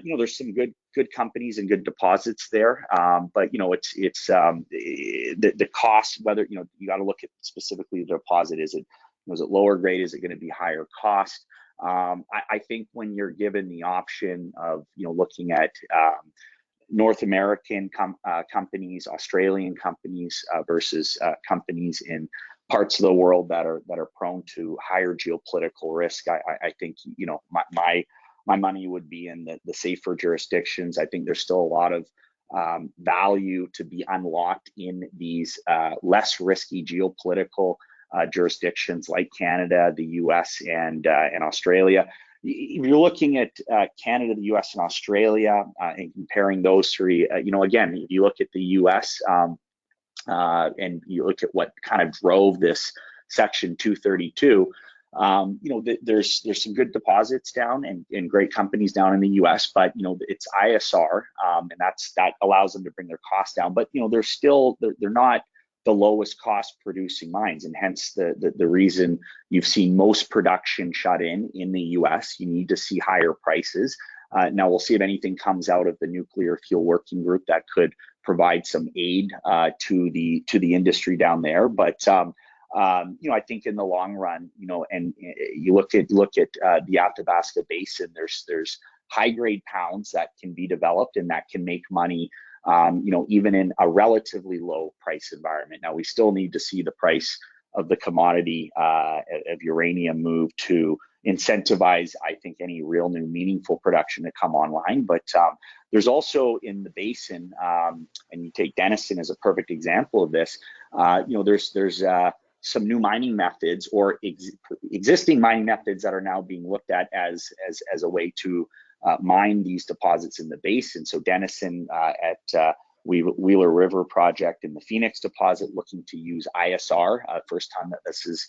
you know, there's some good companies and good deposits there, but you know, it's the cost. Whether, you know, you got to look at specifically the deposit. Is it lower grade? Is it going to be higher cost? I think when you're given the option of, you know, looking at North American companies, Australian companies versus companies in parts of the world that are prone to higher geopolitical risk, I think, you know, my money would be in the safer jurisdictions. I think there's still a lot of value to be unlocked in these less risky geopolitical jurisdictions like Canada, the US, and Australia. If you're looking at Canada, the US, and Australia, and comparing those three, you know, again, if you look at the US and you look at what kind of drove this Section 232, you know, there's some good deposits down and great companies down in the US, but you know, it's ISR, and that allows them to bring their costs down. But you know, they're not the lowest cost producing mines, and hence the reason you've seen most production shut in the US. You need to see higher prices. Now we'll see if anything comes out of the Nuclear Fuel Working Group that could provide some aid to the industry down there. But you know, I think in the long run, you know, and you look at the Athabasca Basin, there's high grade pounds that can be developed and that can make money, you know, even in a relatively low price environment. Now we still need to see the price of the commodity of uranium move to incentivize, I think, any real new meaningful production to come online. But there's also in the basin, and you take Denison as a perfect example of this. You know, there's some new mining methods or existing mining methods that are now being looked at as a way to mine these deposits in the basin. So Denison at Wheeler River project in the Phoenix deposit, looking to use ISR, first time that this has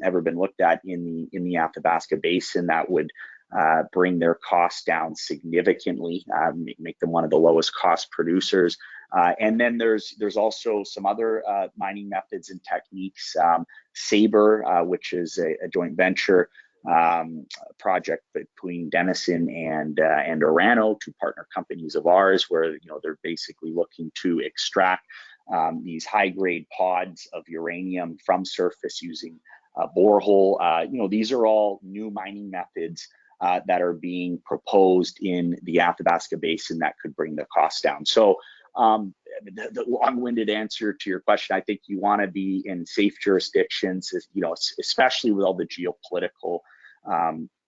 ever been looked at in the Athabasca Basin. That would bring their costs down significantly, make them one of the lowest cost producers. And then there's also some other mining methods and techniques. Sabre, which is a joint venture project between Denison and Orano, two partner companies of ours, where you know they're basically looking to extract these high-grade pods of uranium from surface using a borehole. You know, these are all new mining methods that are being proposed in the Athabasca Basin that could bring the cost down. So the long-winded answer to your question, I think you want to be in safe jurisdictions, you know, especially with all the geopolitical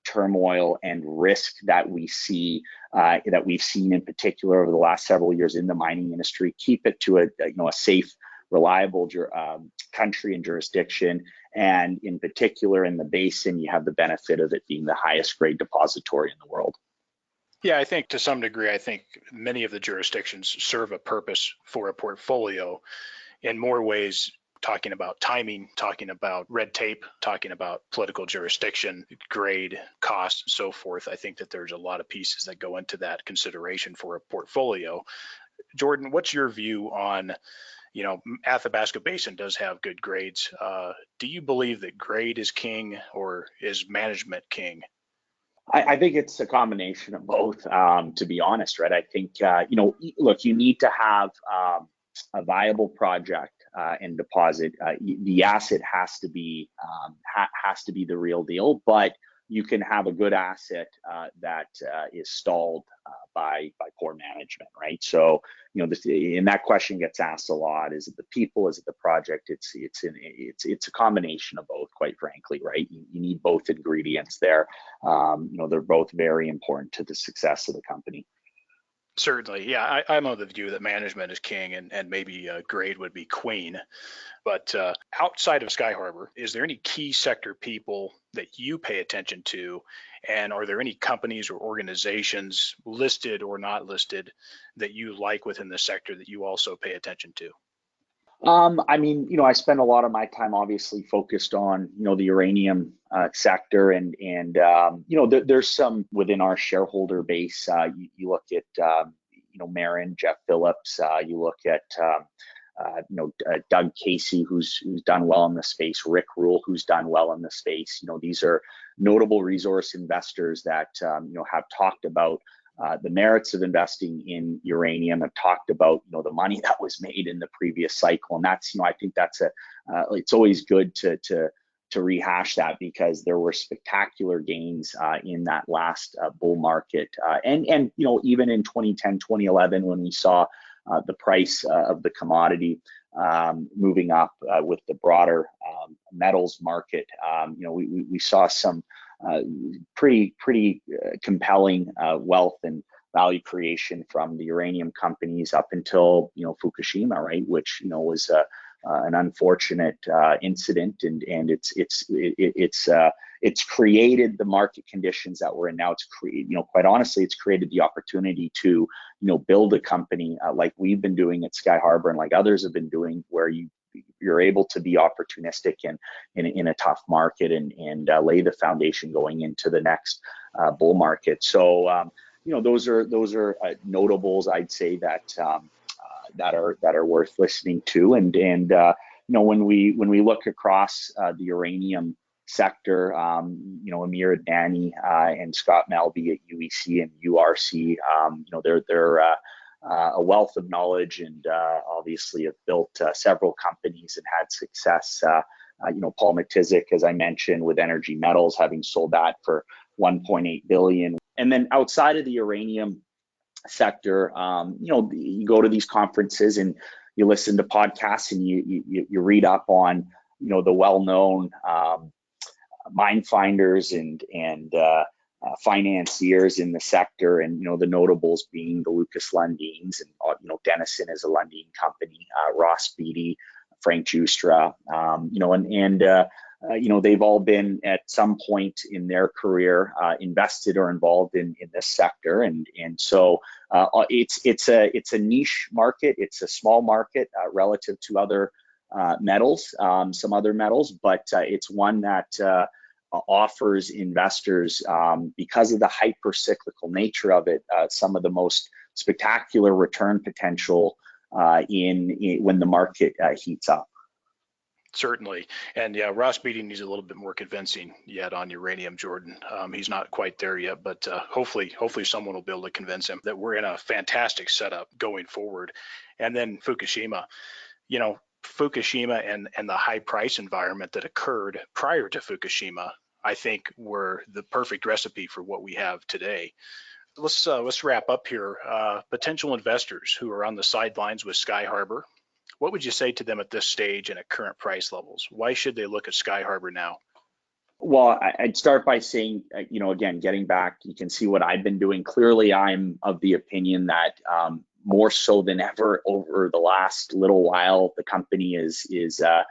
turmoil and risk that we see, that we've seen in particular over the last several years in the mining industry. Keep it to a safe, reliable country and jurisdiction, and in particular in the basin, you have the benefit of it being the highest grade depository in the world. Yeah, I think to some degree, I think many of the jurisdictions serve a purpose for a portfolio in more ways, talking about timing, talking about red tape, talking about political jurisdiction, grade, cost, and so forth. I think that there's a lot of pieces that go into that consideration for a portfolio. Jordan, what's your view on, you know, Athabasca Basin does have good grades. Do you believe that grade is king or is management king? I think it's a combination of both, to be honest, right? I think, you know, look, you need to have a viable project and deposit. The asset has to be the real deal, but you can have a good asset that is stalled by poor management, right? So, and that question gets asked a lot: is it the people? Is it the project? It's a combination of both, quite frankly, right? You need both ingredients there. They're both very important to the success of the company. Certainly, yeah. I'm of the view that management is king, and maybe grade would be queen. But outside of Skyharbour, is there any key sector people that you pay attention to? And are there any companies or organizations, listed or not listed, that you like within the sector that you also pay attention to? I spend a lot of my time obviously focused on, the uranium sector, and there's some within our shareholder base. You look at, Marin, Jeff Phillips. You look at, Doug Casey, who's done well in the space. Rick Rule, who's done well in the space. These are notable resource investors that have talked about the merits of investing in uranium, have talked about the money that was made in the previous cycle, and that's I think that's it's always good to rehash that, because there were spectacular gains in that last bull market, and even in 2010, 2011, when we saw the price of the commodity moving up with the broader metals market. We saw some pretty compelling wealth and value creation from the uranium companies up until Fukushima, right? Which was an unfortunate incident, and it's created the market conditions that we're in now. It's created, quite honestly, it's created the opportunity to build a company like we've been doing at Skyharbour, and like others have been doing, where you're able to be opportunistic in a tough market, and lay the foundation going into the next bull market. So those are notables, I'd say, that are worth listening to. And when we look across the uranium sector, Amir Adnani and Scott Melby at UEC and URC, they're a wealth of knowledge, and obviously have built several companies and had success. Paul Matizik, as I mentioned, with Energy Metals, having sold that for $1.8 billion. And then outside of the uranium sector, you go to these conferences and you listen to podcasts, and you read up on the well-known mine finders and financiers in the sector, and the notables being the Lucas Lundins, and Denison is a Lundin company, Ross Beatty, Frank Giustra, they've all been at some point in their career invested or involved in this sector, and so it's a niche market. It's a small market relative to other metals, some other metals, but it's one that offers investors, because of the hyper cyclical nature of it, some of the most spectacular return potential when the market heats up. Certainly. And yeah, Ross Beatty needs a little bit more convincing yet on uranium, Jordan. He's not quite there yet, but hopefully someone will be able to convince him that we're in a fantastic setup going forward. And then Fukushima, Fukushima and the high price environment that occurred prior to Fukushima, I think were the perfect recipe for what we have today. Let's wrap up here. Potential investors who are on the sidelines with Skyharbour, what would you say to them at this stage and at current price levels? Why should they look at Skyharbour now? Well, I'd start by saying, again, getting back, you can see what I've been doing. Clearly, I'm of the opinion that more so than ever over the last little while, the company is the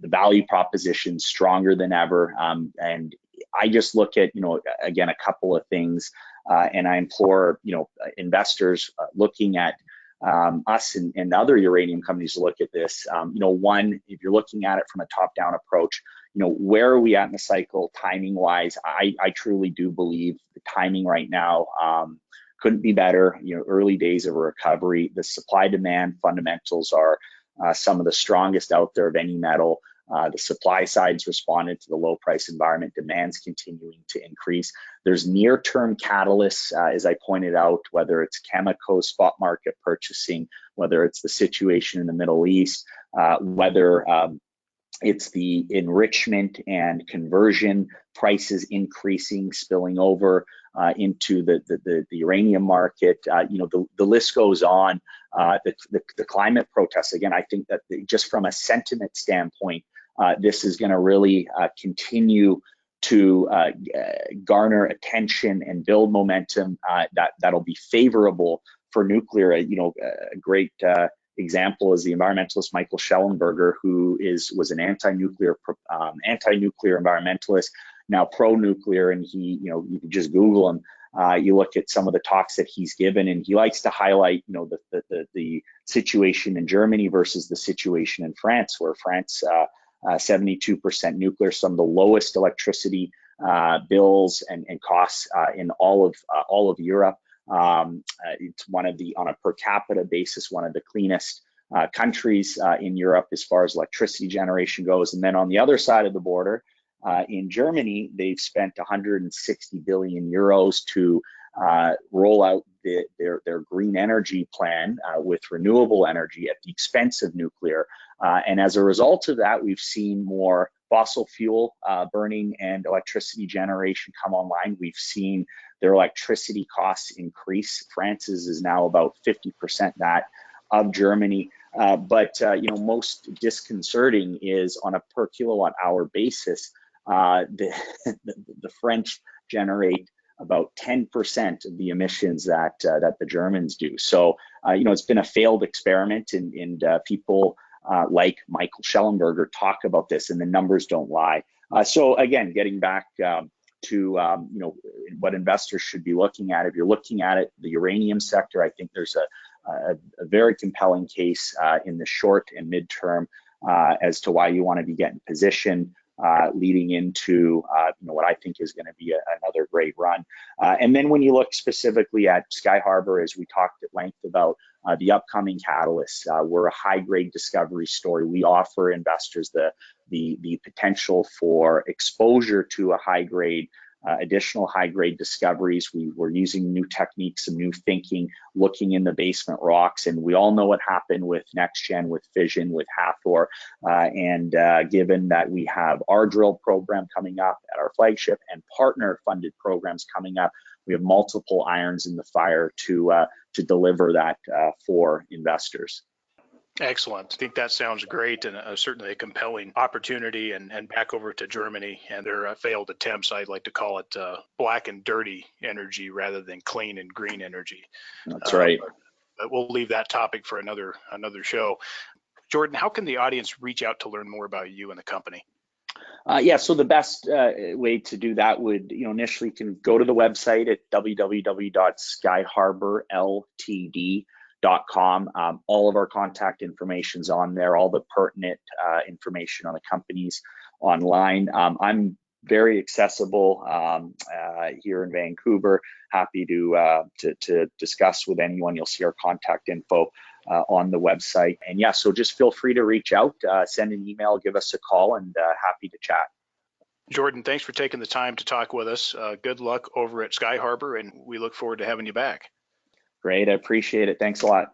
value proposition stronger than ever. And I just look at, again, a couple of things, and I implore, investors looking at us and other uranium companies to look at this. One, if you're looking at it from a top-down approach, where are we at in the cycle timing-wise? I truly do believe the timing right now couldn't be better. Early days of a recovery. The supply-demand fundamentals are some of the strongest out there of any metal. The supply side's responded to the low price environment. Demand's continuing to increase. There's near-term catalysts, as I pointed out, whether it's chemical spot market purchasing, whether it's the situation in the Middle East, whether It's the enrichment and conversion prices increasing, spilling over into the uranium market. The list goes on. The climate protests, again, I think that just from a sentiment standpoint, this is going to really continue to garner attention and build momentum that'll be favorable for nuclear. A great example is the environmentalist Michael Schellenberger, who was an anti-nuclear environmentalist, now pro-nuclear, and you can just Google him. You look at some of the talks that he's given, and he likes to highlight, the situation in Germany versus the situation in France, where France 72% nuclear, some of the lowest electricity bills and costs in all of Europe. It's one of on a per capita basis, one of the cleanest countries in Europe as far as electricity generation goes. And then on the other side of the border, in Germany, they've spent 160 billion euros to roll out their green energy plan with renewable energy at the expense of nuclear. And as a result of that, we've seen more fossil fuel burning and electricity generation come online. We've seen their electricity costs increase. France's is now about 50% that of Germany. But most disconcerting is on a per kilowatt hour basis, the French generate about 10% of the emissions that the Germans do. So, it's been a failed experiment, and people like Michael Schellenberger talk about this, and the numbers don't lie. So again, getting back to what investors should be looking at. If you're looking at it, the uranium sector, I think there's a very compelling case in the short and midterm as to why you want to be getting positioned leading into what I think is going to be another great run. And then when you look specifically at Skyharbour, as we talked at length about the upcoming catalysts, we're a high-grade discovery story. We offer investors the potential for exposure to a high-grade, additional high-grade discoveries. We're using new techniques and new thinking, looking in the basement rocks, and we all know what happened with NextGen, with fission, with Hathor, and given that we have our drill program coming up at our flagship and partner-funded programs coming up, we have multiple irons in the fire to deliver that for investors. Excellent. I think that sounds great, and certainly a compelling opportunity. And back over to Germany and their failed attempts, I'd like to call it black and dirty energy rather than clean and green energy. That's right. But we'll leave that topic for another show. Jordan, how can the audience reach out to learn more about you and the company? So the best way to do that would, initially can go to the website at www.skyharbourltd.com. All of our contact information's on there, all the pertinent information on the companies online. I'm very accessible here in Vancouver. Happy to discuss with anyone. You'll see our contact info on the website. And so just feel free to reach out, send an email, give us a call, and happy to chat. Jordan, thanks for taking the time to talk with us. Good luck over at Skyharbour, and we look forward to having you back. Great, I appreciate it. Thanks a lot.